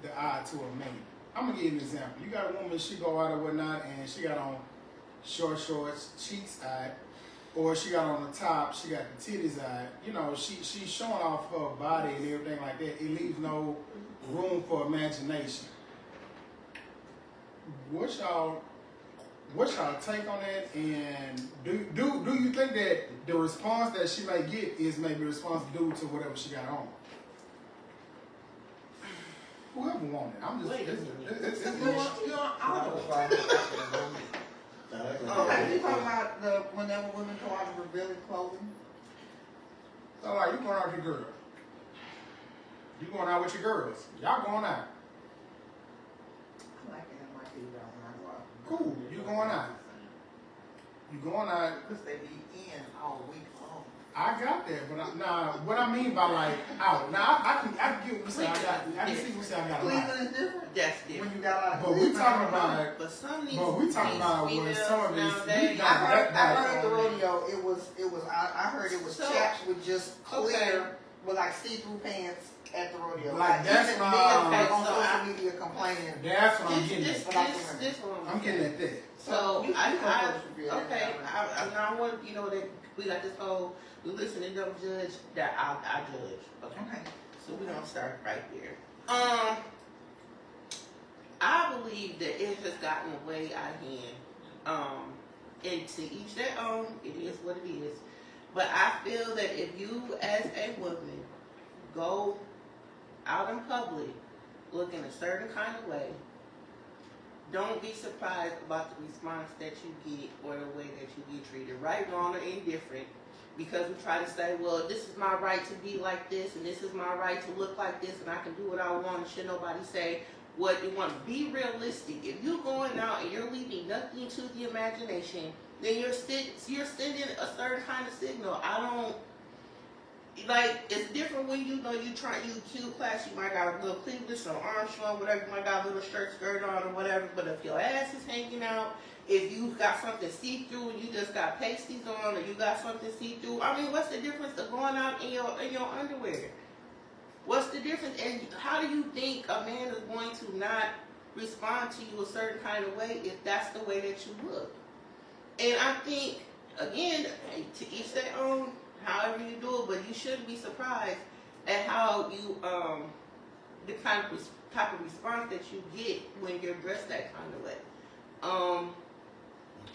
the eye to a man? I'm gonna give you an example. You got a woman, she go out or whatnot, and she got on short shorts, cheeks out, or she got on the top, she got the titties out. You know, she's showing off her body and everything like that. It leaves no room for imagination. What's y'all take on that? And do you think that the response that she may get is maybe a response due to whatever she got on? Whoever wanted. I'm just. It's You're audible. Okay, you talking about whenever women go out and revealing clothing? So like, you going out with your girl. You going out with your girls. Y'all going out. I like to have my kids out when I go out. Cool. You going out. You going out. Because they be in all week long. I got that, but what I mean by like out. Now I can get what you say. I can see what you say. I got a lot. Cleveland is different. That's When different. you got a lot of But we talking about. But some of these, But we talking about these what females some of these. nowadays, we I heard got at the rodeo it was I heard it was So, chaps with just clear okay. with like see-through pants at the rodeo. Like, that's even my- men Okay, on so social media complaining. That's what I'm getting this, at. this one. I'm getting at that. So You go I first, Sophia, and okay. then I'll- I want that we got this whole we listen and don't judge that I judge. Okay. Okay. So we're gonna start right there. I believe that it has gotten way out of hand. And to each their own, it is what it is. But I feel that if you as a woman go out in public looking a certain kind of way, don't be surprised about the response that you get or the way that you get treated, right, wrong, or indifferent. Because we try to say, well, this is my right to be like this, and this is my right to look like this, and I can do what I want, and should nobody say what you want. Be realistic. If you're going out and you're leaving nothing to the imagination, then you're sending a certain kind of signal. I don't like. It's different when you cute class. You might got a little cleavage, some Armstrong, whatever. You might got a little skirt on or whatever. But if your ass is hanging out, if you got something see-through and you just got pasties on, or you got something see-through, I mean, what's the difference of going out in your underwear? What's the difference? And how do you think a man is going to not respond to you a certain kind of way if that's the way that you look? And I think, again, to each their own, however you do it, but you shouldn't be surprised at how you, the type of response that you get when you're dressed that kind of way.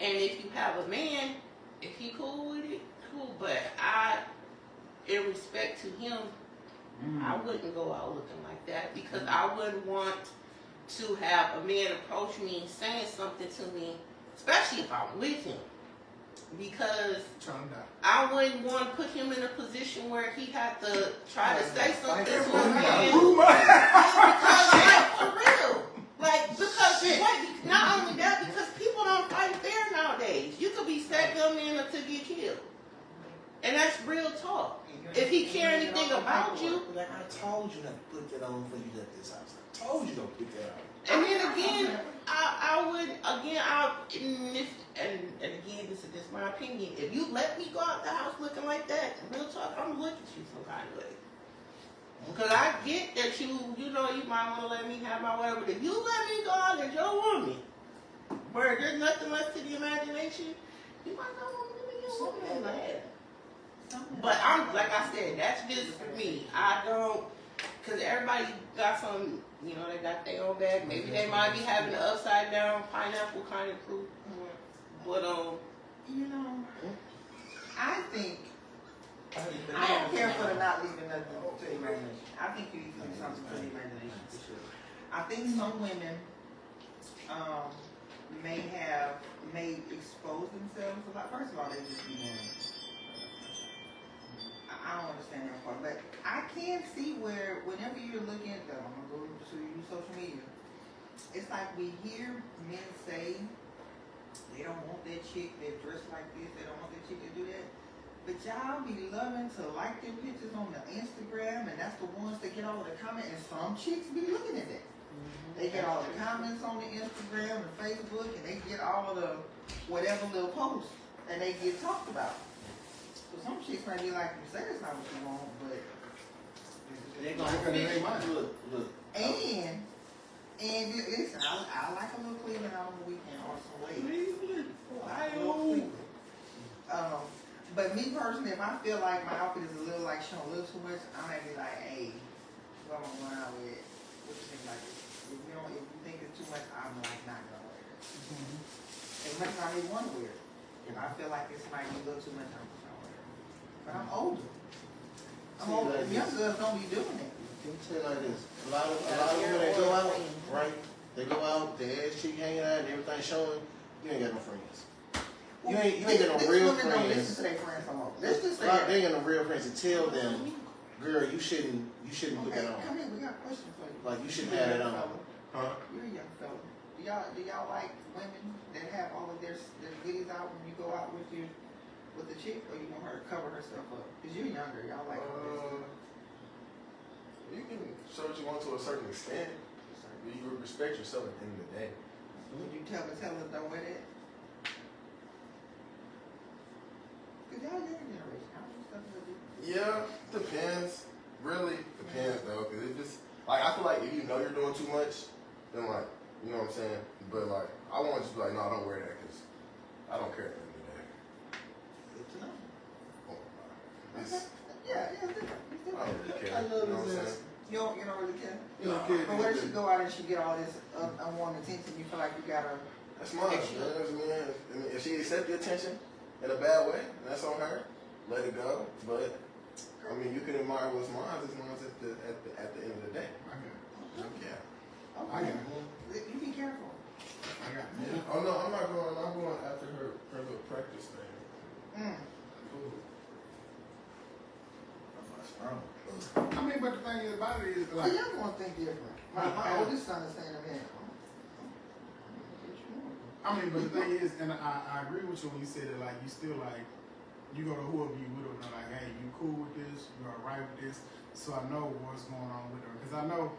And if you have a man, if he cool with it, cool. But in respect to him, I wouldn't go out looking like that because I wouldn't want to have a man approach me saying something to me, especially if I'm with him. Because I wouldn't want to put him in a position where he had to try to say something to a man. Because, like, for real. Like, because, wait, not only that, because people don't fight fair nowadays. You could be set them in to get killed. And that's real talk. If he care anything about you. Like I told you not to put that on before you left this house. I told you don't put that on. And then again, and again, this is just my opinion. If you let me go out the house looking like that, real talk, I'm gonna look at you some kind of way. Cause I get that you know, you might want to let me have my whatever. But if you let me go out as your woman, where there's nothing left to the imagination, you might not want to be your woman like that. But I'm like I said, that's just for me. I don't, cause everybody got some, you know, they got their own bag. Maybe they might be having the upside down pineapple kind of crew. But you know, I think I don't care for the not leaving nothing to the imagination. I think you need to leave something to the imagination for sure. I think some women may expose themselves a lot. First of all, they just be doing. I don't understand that part, but I can see where whenever you're looking at I'm gonna go to use social media. It's like we hear men say they don't want that chick that dress like this. They don't want that chick to do that. But y'all be loving to like their pictures on the Instagram, and that's the ones that get all the comments. And some chicks be looking at that. They get all the comments on the Instagram and Facebook, and they get all of the whatever little posts, and they get talked about. So some chicks might be like, you say that's not what you want, but they're gonna look. And listen, I like a little Cleveland on the weekend or some way. But me personally, if I feel like my outfit is a little like showing a little too much, I might be like, hey, what am I going out with? What you think like this? If you think it's too much, I'm like not gonna wear it. As much as I may want to wear it. If I feel like this might be a little too much, I'm just gonna wear it. But I'm older. Like young girls don't be doing it. Let me tell you like this. A lot of women that go out, right? They go out, their ass cheek hanging out and everything showing, you ain't got no friends. You ain't got no real friends. Don't listen to their friends no more. Let's just say they ain't got no real friends to tell them, girl, you shouldn't put that on. Come here, we got a question for you. Like you shouldn't have that on. Huh? You're a young fella. Do y'all like women that have all of their goodies out when you go out with the chick, or you want her to cover herself up? Because you're younger, y'all like you can show what you want to a certain extent. You respect yourself at the end of the day. Would you tell us don't wear that? Because y'all younger generation, how much stuff do you do? Yeah, depends. Really depends though, because it just like I feel like if you know you're doing too much, then like you know what I'm saying. But like I want to just be like, no, don't wear that because I don't care at the end of the day. Good to know. It's, Yeah, it's different. I don't really care. I love You know what I'm this. saying? You don't really care. You don't care. But what if she go out and she get all this unwanted attention? You feel like you gotta. That's mine. Man. I mean, if she accept the attention in a bad way, that's on her. Let it go. But I mean, you can admire what's mine. It's mine at the end of the day. Yeah. Okay. You be careful. Yeah. Oh no, I'm going after her little practice thing. Cool. I mean, but the thing is about it is So like, y'all gonna think different. My oldest son is saying to me, I mean, but the thing is, and I agree with you when you said that, like, you still like, you go to whoever you with them, like, hey, you cool with this, you alright with this, so I know what's going on with her. Because I know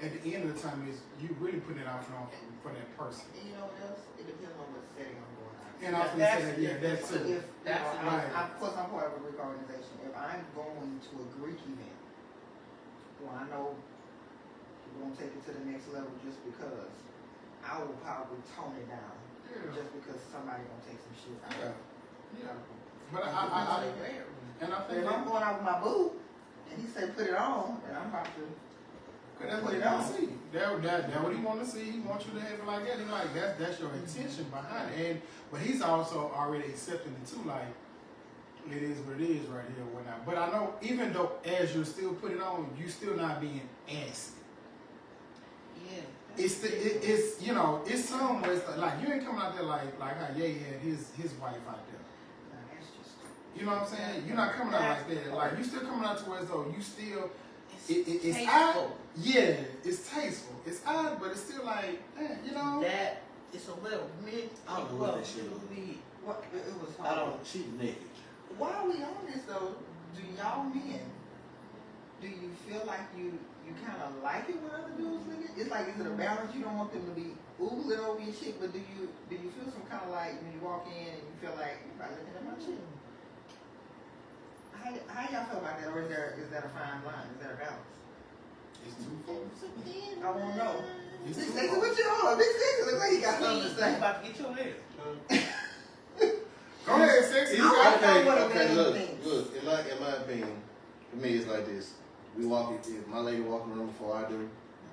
at the end of the time is you really putting it out for that person. and you know what else? It depends on what setting I'm going out. And I was gonna say that, yeah, that So too. if right. of course I'm part of a Greek organization. If I'm going to a Greek event, well, I know we're gonna take it to the next level just because I will probably tone it down. Yeah. Just because somebody gonna take some shit out. Yeah. But I and I But think if I'm going out with my boo and he say put it on, then I'm about to that's what he want to see. That what he want to see. He wants you to have it like that. He like that's your intention behind it. And but he's also already accepting it too. Like it is what it is right here, whatnot. But I know even though as you're still putting on, you still not being asked. Yeah. It's you know it's some ways like you ain't coming out there like how Ye had his wife out there. that's just You know what I'm saying? You're not coming out like that. Like you still coming out to where as though you still. It's tasteful. odd. Yeah, it's tasteful. It's odd, but it's still like, you know. That it's a little mid. I don't know what that shit was. what it was I hard. don't. She's naked. Why are we on this though? Do y'all men? Do you feel like you kind of like it when other dudes look at? It's like is it a balance? You don't want them to be oogling over your shit, but do you feel some kind of like when you walk in and you feel like you're looking at my shit? How y'all feel about that, or is that a fine line? Is that a balance? It's 240. I won't know. It's Big 240. Sexy, what you on? Big Sexy look like he got something to You say. about to get your hair. Go ahead, Sexy. It's You got it. okay, what a okay, man look, thinks. look, in my opinion, for me it's like this. We walk, if my lady walk in the room before I do,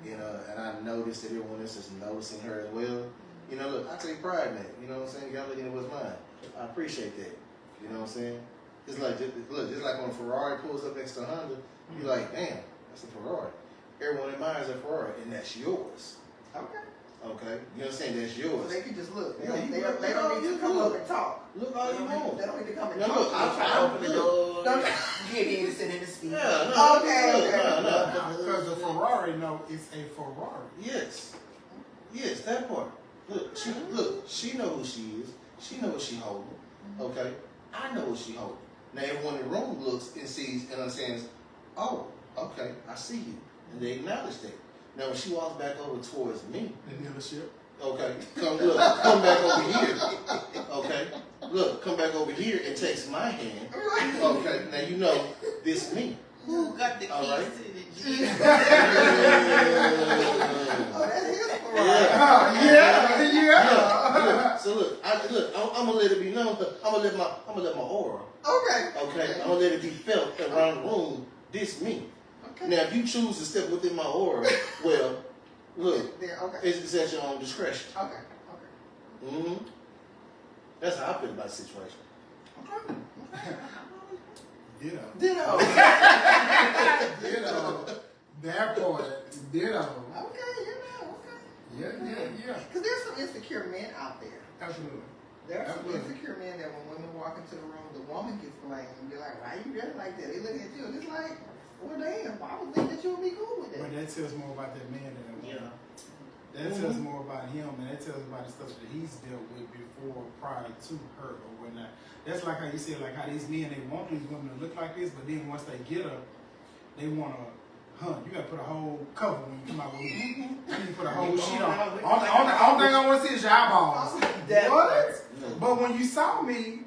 you know, and I notice that everyone else is noticing her as well, you know, look, I take pride in that, you know what I'm saying? Y'all looking at what's mine. I appreciate that, you know what I'm saying? It's like, look, just like when a Ferrari pulls up next to a Honda, you're like, damn, that's a Ferrari. Everyone admires that Ferrari, and that's yours. Okay. Okay? You understand? That's So yours. they can just look. They Yeah, don't, you they don't, look they don't need all to come you up look. and talk. Look all They you don't need- want. They don't need to come and Now talk. look, to I you. Try to open the door. Don't get in and sit in the seat. Yeah, no, Okay, look, okay. no. Because the Ferrari, no, it's a Ferrari. Yes. Yes, that part. Look, she know who she is. She know what she holding. Okay? I know what she holding. Now everyone in the room looks and sees and understands, oh, okay, I see you. And they acknowledge that. Now when she walks back over towards me, The dealership. okay, come back over here. Okay? Look, come back over here and takes my hand. Okay, now you know this me. Who got the keys All right. to the Jeep? Oh, that's his Ferrari. Yeah. So look, I'm gonna let it be known. I'm gonna let my aura. Okay. Okay, I'm gonna let it be felt around the room. This me. Okay. Now, if you choose to step within my aura, well, look, There. Okay. it's at your own discretion. Okay. Okay. That's how I feel about the situation. Ditto. Ditto. Ditto. That part. Ditto. Okay. You know. Okay. Yeah. Because there's some insecure men out there. Absolutely. There are some Absolutely. insecure men that when women walk into the room, the woman gets blamed and be like, "Why you really like that?" They look at you and it's like, "Well, damn, I would think that you would be cool with But that." that tells more about that man than that woman. Yeah. That tells more about him, and that tells about the stuff that he's dealt with before, prior to her or whatnot. That's like how you said, like how these men, they want these women to look like this, but then once they get her, they want to, you got to put a whole cover when you come out with them. You put a whole sheet on. Only thing I want to see is your eyeballs. What? But when you saw me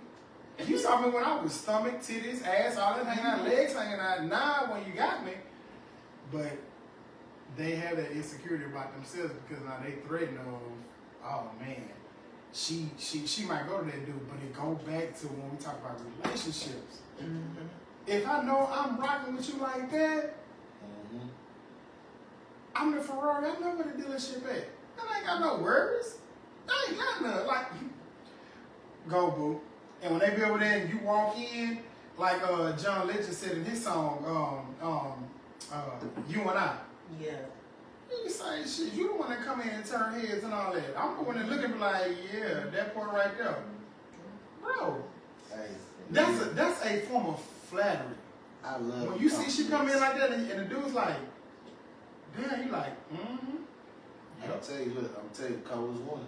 when I was stomach, titties, ass, all that hanging out, legs hanging out. Now when you got me, but they have that insecurity about themselves because now they threaten of, oh man, she might go to that dude, but it go back to when we talk about relationships. If I know I'm rocking with you like that, I'm the Ferrari, I know where the dealership at. I ain't got no worries. I ain't got none. Like, go boo. And when they be over there and you walk in, like John Legend said in his song, You and I. Yeah. You say shit, you the one that come in and turn heads and all that. I'm the one that look and be like, yeah, that part right there. Bro, that's a form of flattery. I love When you see she come in like that and the dude's like, damn, you like, I'll tell you, Cole was one.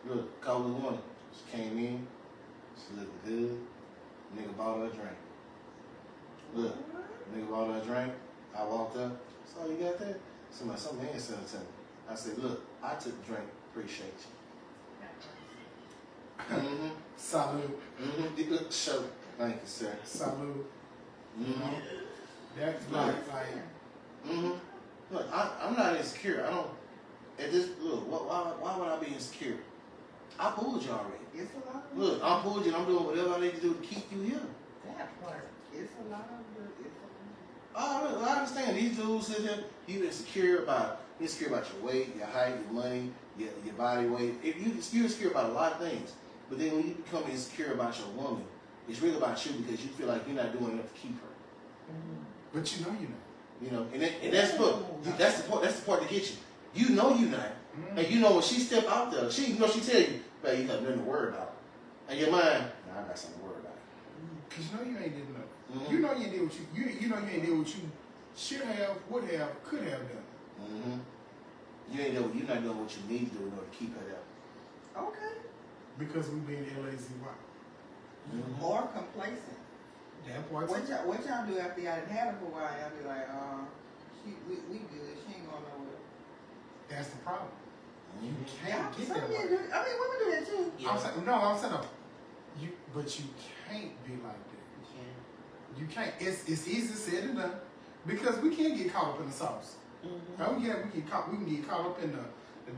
Look, Cole was one. She came in, she looked good. Nigga bought her a drink. Look, nigga bought her a drink. I walked up. So you got that? Some man said it to me. I said, look, I took the drink. Appreciate you. Salute. Look, show. Thank you, sir. Salute. That's like, Look, I'm not insecure. I don't. At this, look, why would I be insecure? I pulled you already. It's a lot of Look, I pulled you and I'm doing whatever I need to do to keep you here. that part. It's a lot of Oh, look, I understand. These dudes sit here, you insecure about your weight, your height, your money, your body weight. You're insecure about a lot of things. But then when you become insecure about your woman, it's really about you because you feel like you're not doing enough to keep her. but you know you're not. You know, and that's the part that gets you. You know you're not. And you know when she step out there, she tell you, "Babe, you got nothing to worry about." And your mind, "Nah, I got something to worry about." Cause you know you ain't did enough. You know you ain't did what you know you ain't did what you should have, would have, could have done. You're not doing what you need to do in order to keep her there. Okay. Because we being lazy. Or complacent. That part. What y'all do after y'all done had her for a while? Y'all be like, we good. She ain't going nowhere. That's the problem. You Yeah, can't get some that men way. do. I mean, women do that too. Yeah. I'm saying but you can't be like that. You can't. It's easy said and done because we can't get caught up in the sauce. Mm-hmm. We can get caught up in the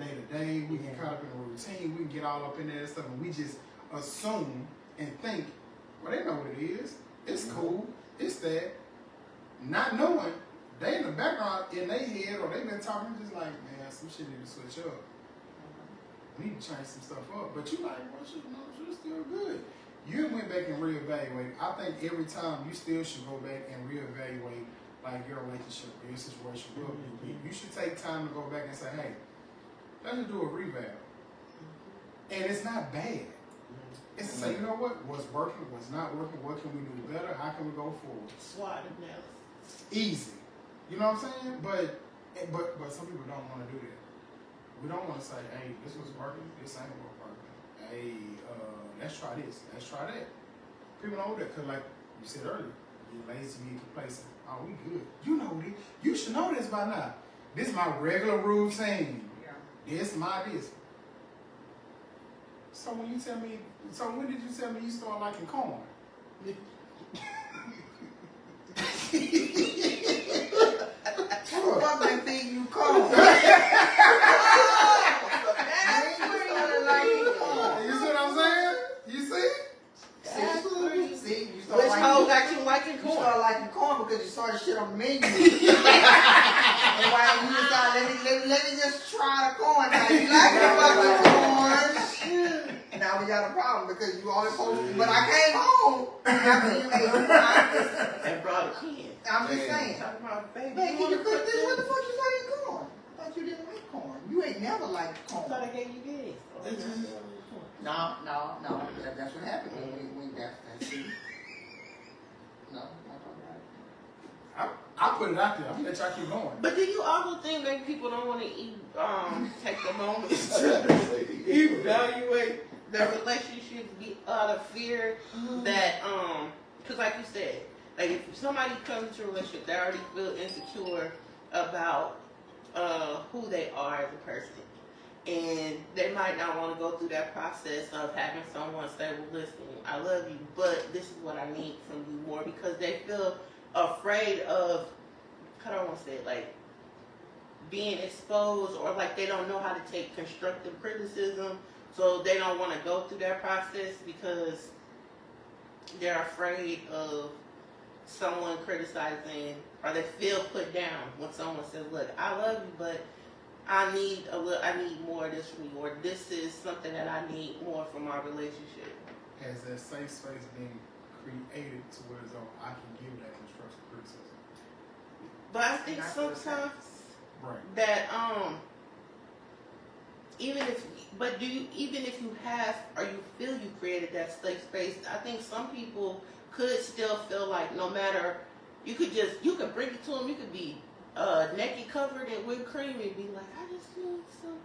day to day. We can get caught up in the routine. We can get all up in there and stuff, and we just assume and think, well, they know what it is. It's cool. It's that. Not knowing, they in the background in their head, or they been talking just like, man, some shit need to switch up. We need to change some stuff up. But you like, well, shit, no, shit's still good. You went back and reevaluate. I think every time you still should go back and reevaluate like your relationship or your situation will be. You should take time to go back and say, hey, let's just do a reval. And it's not bad. It's to say, you know what? What's working, what's not working, what can we do better, how can we go forward? SWOT analysis. Easy. You know what I'm saying? But some people don't want to do that. We don't want to say, hey, this was working, this ain't working. Hey, let's try this, let's try that. People don't do that because, like you said earlier, you're lazy, you get complacent. Oh, we good. You know this. You should know this by now. This is my regular routine. Yeah. This my this. So when did you tell me you started liking corn? Fuck that thing you call. You see what I'm saying? You see? See, you start Which liking hoe got you liking You corn? start liking corn because you saw the shit on the menu. And why you decide, let me just try the corn. Now you like the fucking corn. Now we got a problem because you always supposed to. But I came home after you ate corn. And brought a can. I'm just saying. Talking about, baby, Man, you can you wanna cook this? this? What the fuck you like corn? I thought you didn't like corn. You ain't never liked I thought corn. I gave you this. No. That's what happened. That's it. No, not all right. I put it out there. I'm gonna let y'all keep going. But do you also think maybe people don't want to take the moment to evaluate their relationships out of fear that, because like you said, like if somebody comes into a relationship, they already feel insecure about who they are as a person. And they might not want to go through that process of having someone say, well, listen, I love you, but this is what I need from you more, because they feel afraid of, how do I want to say it, like being exposed, or like they don't know how to take constructive criticism, so they don't want to go through that process because they're afraid of someone criticizing, or they feel put down when someone says, look, I love you, but I need more of this from you, or this is something that I need more from our relationship. Has that safe space been created to where I can give that constructive criticism? But I think sometimes Right. that even if you have, or you feel you created that safe space, I think some people could still feel like no matter, you could bring it to them, you could be naked, covered in whipped cream, and be like, I just need some,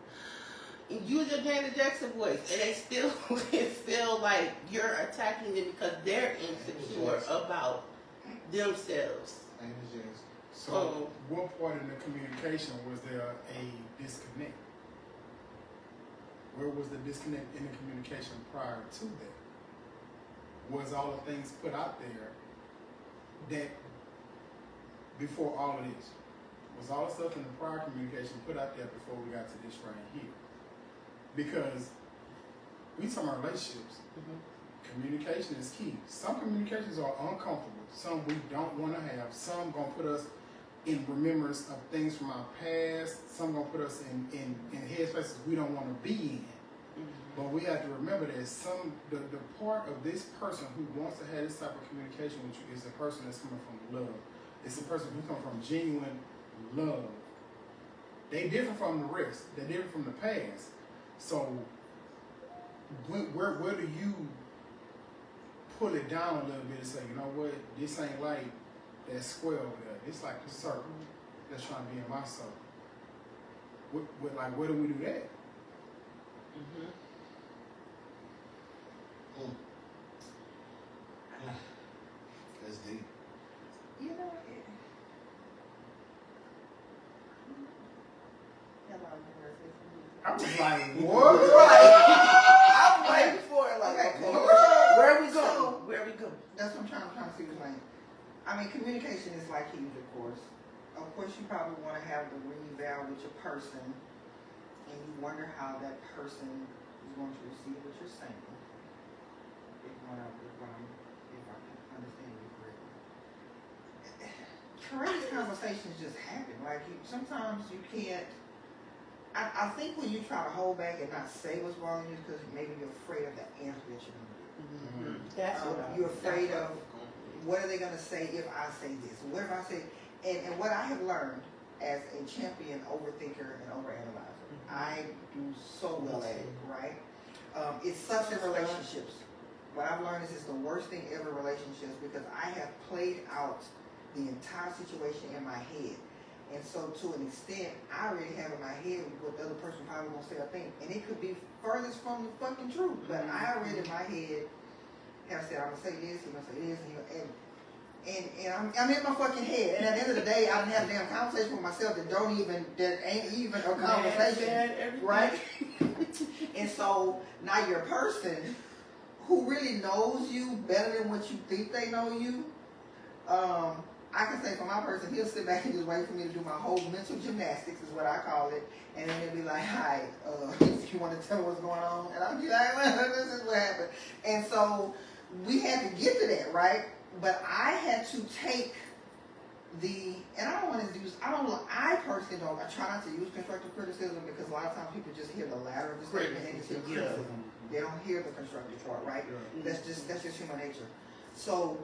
and use your Janet Jackson voice, and they still feel like you're attacking them because they're insecure about themselves. So, what part in the communication was there a disconnect? Where was the disconnect in the communication prior to that? Was all the things put out there that before all of this? Was all the stuff in the prior communication put out there before we got to this right here? Because we talking about relationships. Communication is key. Some communications are uncomfortable. Some we don't want to have. Some gonna put us in remembrance of things from our past. Some gonna put us in headspaces we don't want to be in. But we have to remember that the part of this person who wants to have this type of communication with you is a person that's coming from love. It's a person who comes from genuine love. They different from the rest. They're different from the past. So where do you pull it down a little bit and say, you know what, this ain't like that square over there. It's like the circle that's trying to be in my circle. Where do we do that? That's deep. You know, I was like, what? I'm waiting for it. Like, okay, Where we go? Where we go? that's what I'm trying to see. Like, I mean, communication is like huge, of course. of course, you probably want to have the reval with your person, and you wonder how that person is going to receive what you're saying. If I can understand you correctly. Courageous conversations just happen. Like, sometimes you can't. I think when you try to hold back and not say what's wrong with you, because maybe you're afraid of the answer that you're going to get. That's what You're afraid of what are they going to say if I say this? What if I say? And what I have learned as a champion overthinker and overanalyzer, I do so well at it. Right? It sucks in relationships. What I've learned is it's the worst thing ever in relationships because I have played out the entire situation in my head. And so to an extent, I already have in my head what the other person probably won't say or think. And it could be furthest from the fucking truth. But I already in my head have said, I'm going to say this, I'm going to say this, and I'm in my fucking head. And at the end of the day, I done had a damn conversation with myself that ain't even a conversation. Right? And so now your person who really knows you better than what you think they know you, I can say for my person, he'll sit back and just wait for me to do my whole mental gymnastics, is what I call it. And then he'll be like, hi, you want to tell me what's going on? And I'll be like, well, this is what happened. And so we had to get to that, right? But I had to take and I don't want to use, I personally don't, I try not to use constructive criticism because a lot of times people just hear the latter of the statement and just hear criticism. They don't hear the constructive part, right? That's just human nature. So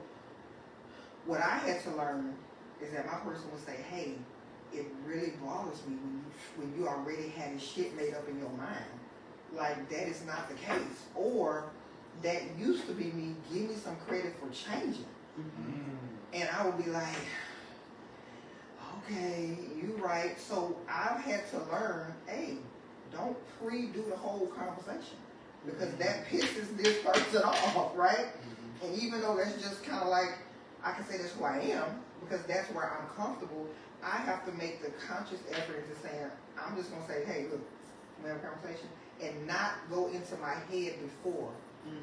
what I had to learn is that my person would say, hey, it really bothers me when you already had this shit made up in your mind. Like, that is not the case. Or, that used to be me, give me some credit for changing. And I would be like, okay, you right. So I've had to learn, hey, don't pre-do the whole conversation. Because that pisses this person off, right? And even though that's just kind of like, I can say that's who I am, because that's where I'm comfortable, I have to make the conscious effort into saying, I'm just going to say, hey, look, we have a conversation, and not go into my head before.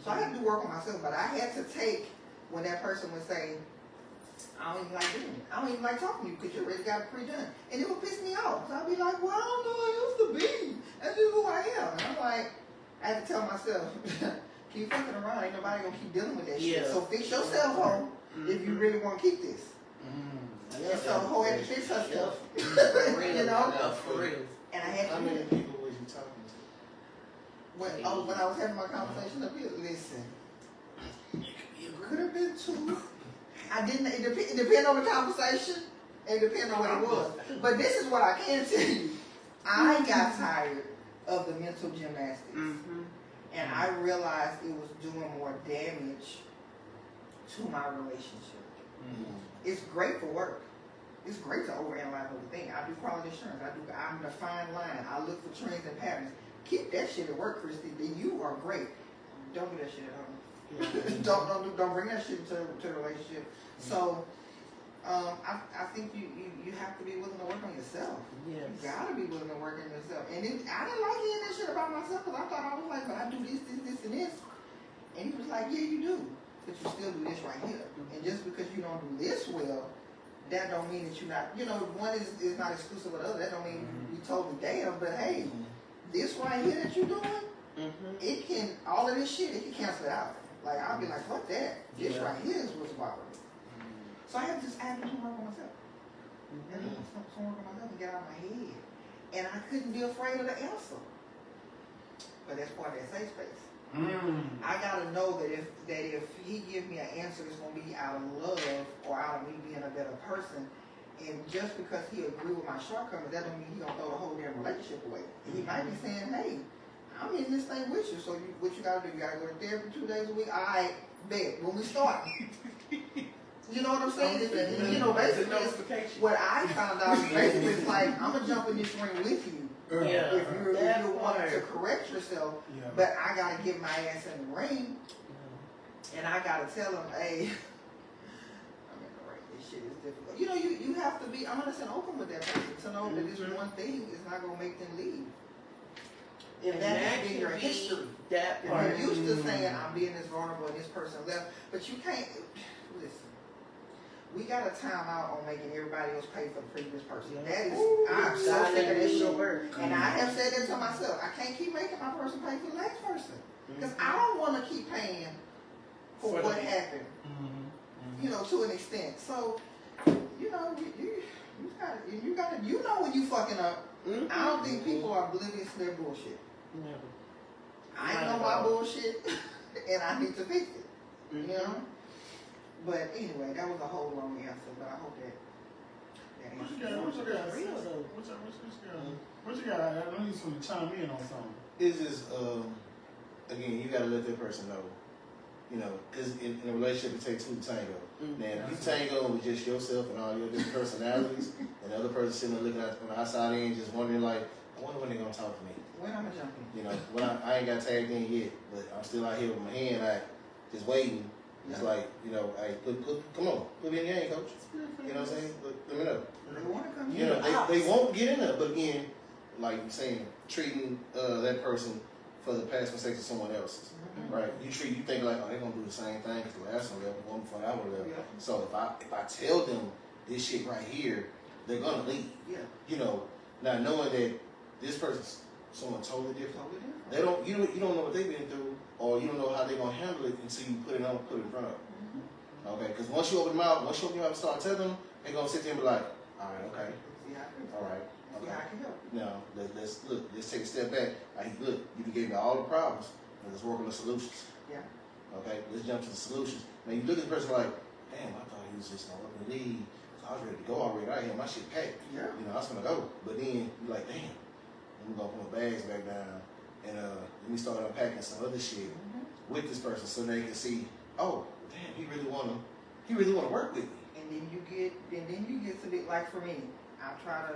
So I had to do work on myself, but I had to take when that person would say, I don't even like doing it. I don't even like talking to you because you already got it pre-done. And it would piss me off. So I'd be like, well, I don't know who I used to be. That's just who I am. And I'm like, I had to tell myself, keep fucking around. Ain't nobody going to keep dealing with that shit. So fix yourself home if you really want to keep this. And so Ho had to fix herself. You know? For real. And I had to. How many people was you talking to? When I was having my conversation up here, listen. It could have been two. I didn't. It depends on the conversation. It depends on what it was. But this is what I can tell you. I got tired of the mental gymnastics, and I realized it was doing more damage to my relationship. It's great for work. It's great to overanalyze everything. I do quality assurance. I'm in a fine line. I look for trends and patterns. Keep that shit at work, Christy. Then you are great. Don't do that shit at home. Don't bring that shit into a relationship. So I think you have to be willing to work on yourself. Yes. You gotta be willing to work on yourself. And then I didn't like hearing that shit about myself because I thought I was like, but I do this, and this. And he was like, yeah, you do. But you still do this right here. And just because you don't do this well, that don't mean that you're not, one is not exclusive with the other. That don't mean you totally damn, but hey, this right here that you're doing, it can, all of this shit, it can cancel it out. Like, I'll be like, fuck that. This right here is what's bothering me. So I have to do some work on myself. And do some work on myself and get out of my head. And I couldn't be afraid of the answer. But that's part of that safe space. I gotta know that if he gives me an answer that's gonna be out of love or out of me being a better person, and just because he agree with my shortcomings, that don't mean he gonna throw the whole damn relationship away. And he might be saying, hey, I'm in this thing with you, so what you gotta do? You gotta go to therapy 2 days a week. I bet when we start. You know what I'm saying? Basically, what I found out is basically it's like I'm gonna jump in this ring with you. If you're wanting to correct yourself, but I gotta get my ass in the ring, and I gotta tell them, hey, I'm in the ring. This shit is difficult. You have to be honest and open with that person to know that this one thing is not gonna make them leave. If that has been your history, that part. You're used to saying I'm being this vulnerable and this person left, but you can't. Listen, we got a timeout on making everybody else pay for the previous person. Yeah. That is, Ooh, I'm so God, sick of that that shit. work. And I have said that to myself. I can't keep making my person pay for the next person. Because I don't want to keep paying for what happened, you know, to an extent. So, you know, you gotta, you know when you fucking up. I don't think people are oblivious to their bullshit. Never. I ain't know my bullshit, and I need to fix it. You know? But anyway, that was a whole long answer, but I hope that What you answers. got? What you got? I know you just want to chime in on something. It's just, again, you gotta let that person know. You know, because in a relationship, it takes two to tango. Now, if you tango with just yourself and all your different personalities, and the other person sitting there looking out on the outside in, just wondering, like, I wonder when they're gonna talk to me. When I'm gonna jump in. You know, when I ain't got tagged in yet, but I'm still out here with my hand out, just waiting. It's like, you know, hey, come on, put me in the game, coach. You know what I'm saying? Let me know. They want to come You know, they won't get in there, but again, like you're saying, treating that person for the past mistakes of someone else's, right? You think like, oh, they're gonna do the same thing because the last one left, one before that one left. Yeah. So if I tell them this shit right here, they're gonna leave. Yeah. You know, not knowing that this person's someone totally different. Totally different. They don't, you don't know what they've been through, or you don't know how they're gonna handle it until you put it in front of them. Okay, because once you open your mouth and start telling them, they're gonna sit there and be like, all right, okay, all right, okay. Yeah, I can help. Now let's take a step back. Look, you gave me all the problems. Let's work on the solutions. Yeah. Okay, let's jump to the solutions. Now you look at the person like, damn, I thought he was just gonna let me leave. I was ready to go already. I had my shit packed. Yeah. You know, I was gonna go, but then you're like, damn, I'm gonna put my bags back down and let me start unpacking some other shit with this person so they can see, oh, damn, he really wanna work with me. And then you get to be like, for me, I try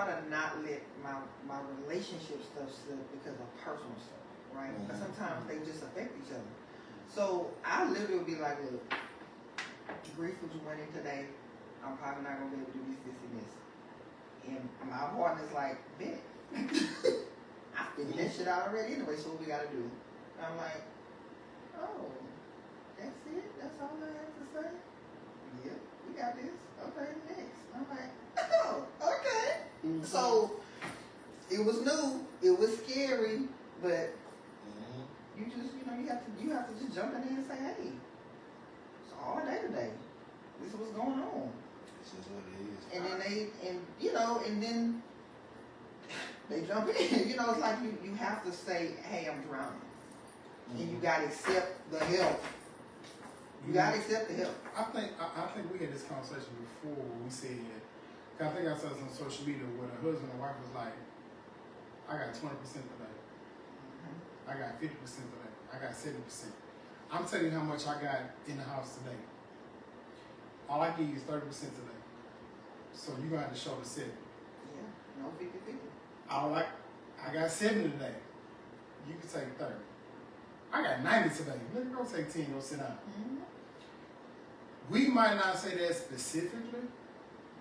to not let my relationship stuff slip because of personal stuff, right? Because sometimes they just affect each other. So I literally would be like, look, grief was winning today. I'm probably not gonna be able to do this, and this. And my partner's like, bet. I figured that shit out already anyway, so what we gotta do? And I'm like, oh, that's it? That's all I have to say? Yeah, we got this. Okay, next. I'm like, oh, okay. So it was new, it was scary, but you just, you have to just jump in there and say, hey, it's all day today. This is what's going on. This is what it is. And then then they jump in. It's like you have to say, hey, I'm drowning. And you gotta accept the help. You gotta accept the help. I think we had this conversation before when we said, I think I saw this on social media where the husband and wife was like, I got 20% today. I got 50% today. I got 70%. I'm telling you how much I got in the house today. All I give you is 30% today. So you're gonna have to show the 70. Yeah, no 50-50. I got 70 today. You can take 30. I got 90 today. Let me go take 10, go sit down. We might not say that specifically,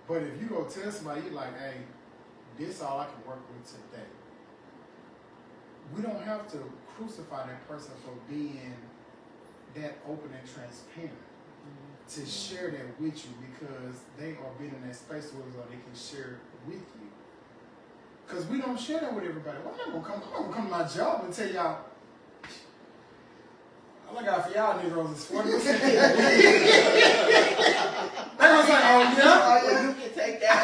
but if you go tell somebody, you're like, hey, this all I can work with today. We don't have to crucify that person for being that open and transparent to share that with you because they are being in that space where they can share it with you. Because we don't share that with everybody. Well, I'm not gonna come to my job and tell y'all, I look out for y'all Negroes, it's 40%. They gonna say, oh yeah? Well, you can take that.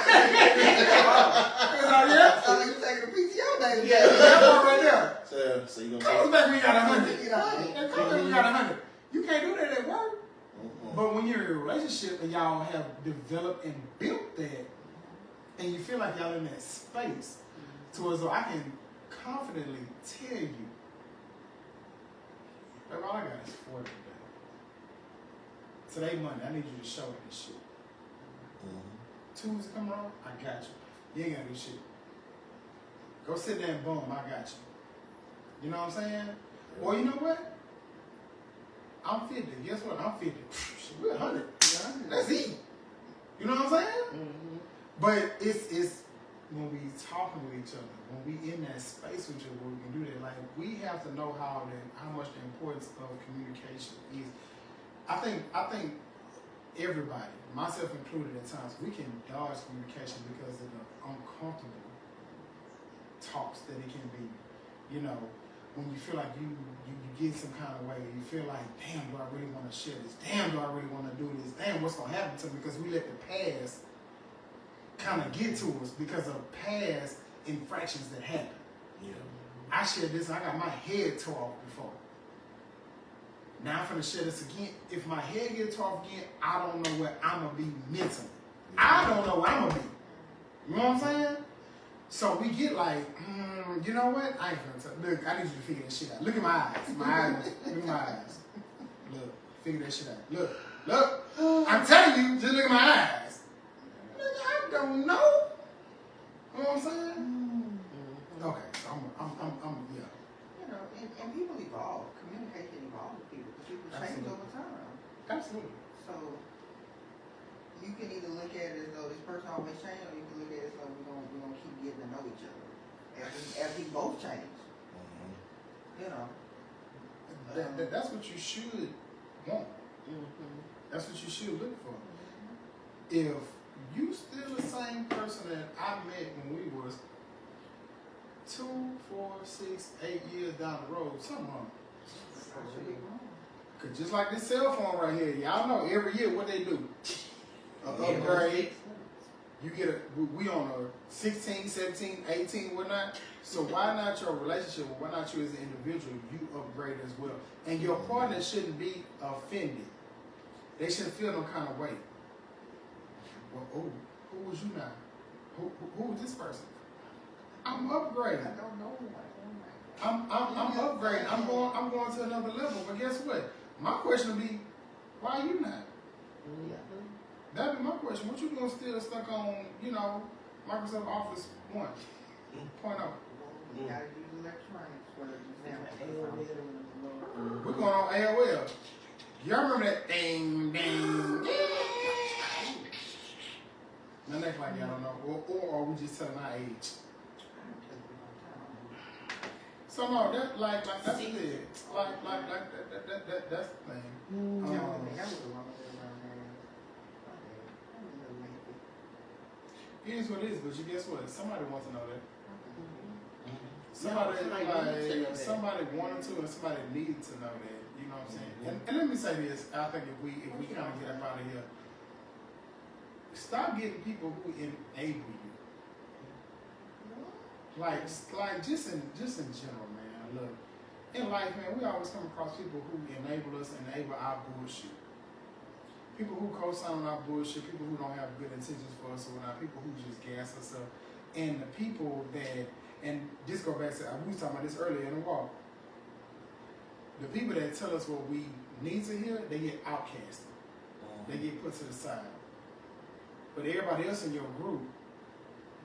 Oh yeah? So you taking a PTO day. Yeah, that part right there. So you gonna Come back when you got 100. You know, Come back when you got 100. You can't do that at work. But when you're in a relationship and y'all have developed and built that, and you feel like y'all in that space, to as though I can confidently tell you, baby, all I got is 40 today. Today Monday, I need you to show me this shit. Tuesday come wrong, I got you. You ain't gotta do shit. Go sit there and boom, I got you. You know what I'm saying? Or you know what? I'm 50. Guess what? I'm 50. Shit, we're 100. That's it. You know what I'm saying? But it's when we talking with each other, when we in that space with each other, where we can do that. Like we have to know how much the importance of communication is. I think everybody, myself included at times, we can dodge communication because of the uncomfortable talks that it can be. You know, when you feel like you get some kind of way, you feel like, damn, do I really want to share this? Damn, do I really want to do this? Damn, what's going to happen to me? Because we let the past kind of get to us because of past infractions that happen. Yeah. I shared this, I got my head tore off before. Now I'm finna share this again. If my head gets tore off again, I don't know where I'm gonna be mentally. I don't know where I'm gonna be. You know what I'm saying? So we get like, you know what? I ain't gonna tell. Look, I need you to figure that shit out. Look at my eyes. My eyes. Look at my eyes. Look, figure that shit out. Look. I'm telling you, just look at my eyes. Nigga, I don't know. You know what I'm saying? Okay, so I'm yeah. You know, and people evolve. Communication evolves with people. Because people change Absolutely. over time. Absolutely. So you can either look at it as though this person always change, or you can look at it as though we're gonna keep getting to know each other as we both change. You know. That's what you should want. That's what you should look for. If you still the same person that I met when we was 2, 4, 6, 8 years down the road, something wrong. Cause just like this cell phone right here, y'all know every year what they do. Upgrade. You get we on a 16, 17, 18, whatnot. So why not your relationship, or why not you as an individual, you upgrade as well. And your partner shouldn't be offended. They shouldn't feel no kind of way. Well, oh, who was you now? Who was this person? I'm upgrading. I don't know. I'm upgrading. I'm going to another level. But guess what? My question would be, why are you not? That'd be my question. What you doing still stuck on, you know, Microsoft Office 1.0? You gotta use electronics for example. We're going on AOL. Y'all remember that ding, ding, ding? My neck like y'all don't know. Or are we just telling our age? So no, that like that's it. Like that's the thing. It is what it is, but you guess what? Somebody wants to know that. Somebody wanted to, and somebody needed to know that. You know what I'm saying? And let me say this. I think if we kind of get up out of here, stop getting people who enable you. Like just in general, man. Look, in life, man, we always come across people who enable us, enable our bullshit. People who co-sign on our bullshit, people who don't have good intentions for us or not, people who just gas us up. And the people that, and this go back to, we was talking about this earlier in the walk. The people that tell us what we need to hear, they get outcasted. They get put to the side. But everybody else in your group,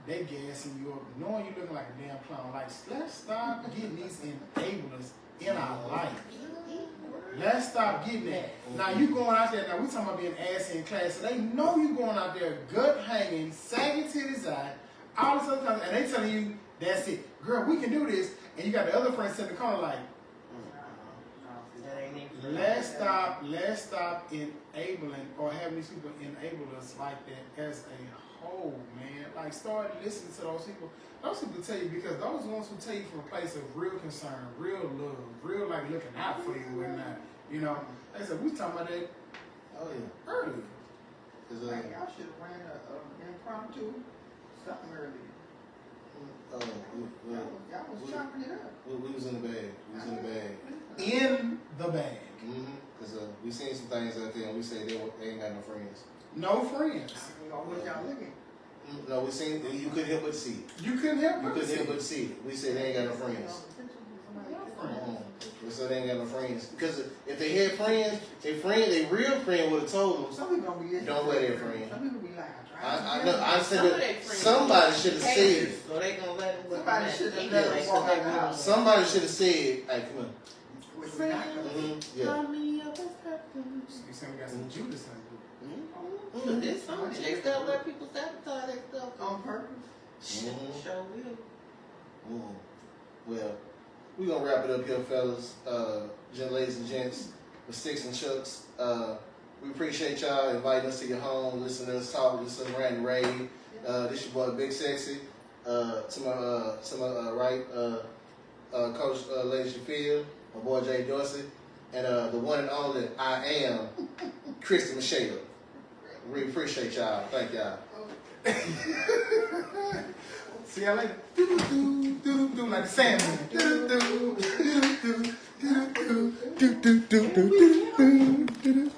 they gassing you up, knowing you looking like a damn clown. Like, let's stop getting these enablers in our life. Let's stop getting that. Now you going out there, now we talking about being assy in class, so they know you going out there gut hanging, sagging to the side, all this other kind of, and they telling you, that's it. Girl, we can do this. And you got the other friends sitting in the corner like, let's stop enabling or having these people enable us like that as a whole, man. Like, start listening to those people. Those people tell you, because those ones who tell you from a place of real concern, real love, real like looking out for you and not, you know. Like I said, we was talking about that earlier. Hey, y'all should have ran an impromptu something earlier. Y'all was chopping it up. We was in the bag. In the bag. Because we seen some things out there, and we say they ain't got no friends. No friends. What y'all looking? No, we seen you couldn't help but see it. You couldn't help You but couldn't see. help but see it. We said they ain't got no friends. We said they ain't got no friends. Because if they had friends, their real friend would have told them, Some people gonna be listening. don't wear their friend. Some people be like, I know. I said that somebody should have said it. So they gonna let them. Somebody should have let them walk out the house. Somebody should have said, "Hey, come on." Yeah. You saying we got some Judas in This song, they still let people sabotage their stuff On purpose. Show will. Well, we're gonna wrap it up here, fellas. Ladies and gents, with Sticks and Chucks. We appreciate y'all inviting us to your home, listening to us talk, listening to rant and rave. This your boy Big Sexy. To my right, Coach Lady Shaffield, my boy Jay Dorsey, and the one and only I am Christy Michelle. We appreciate y'all. Thank y'all. See y'all later. Do like the Sandman. Do.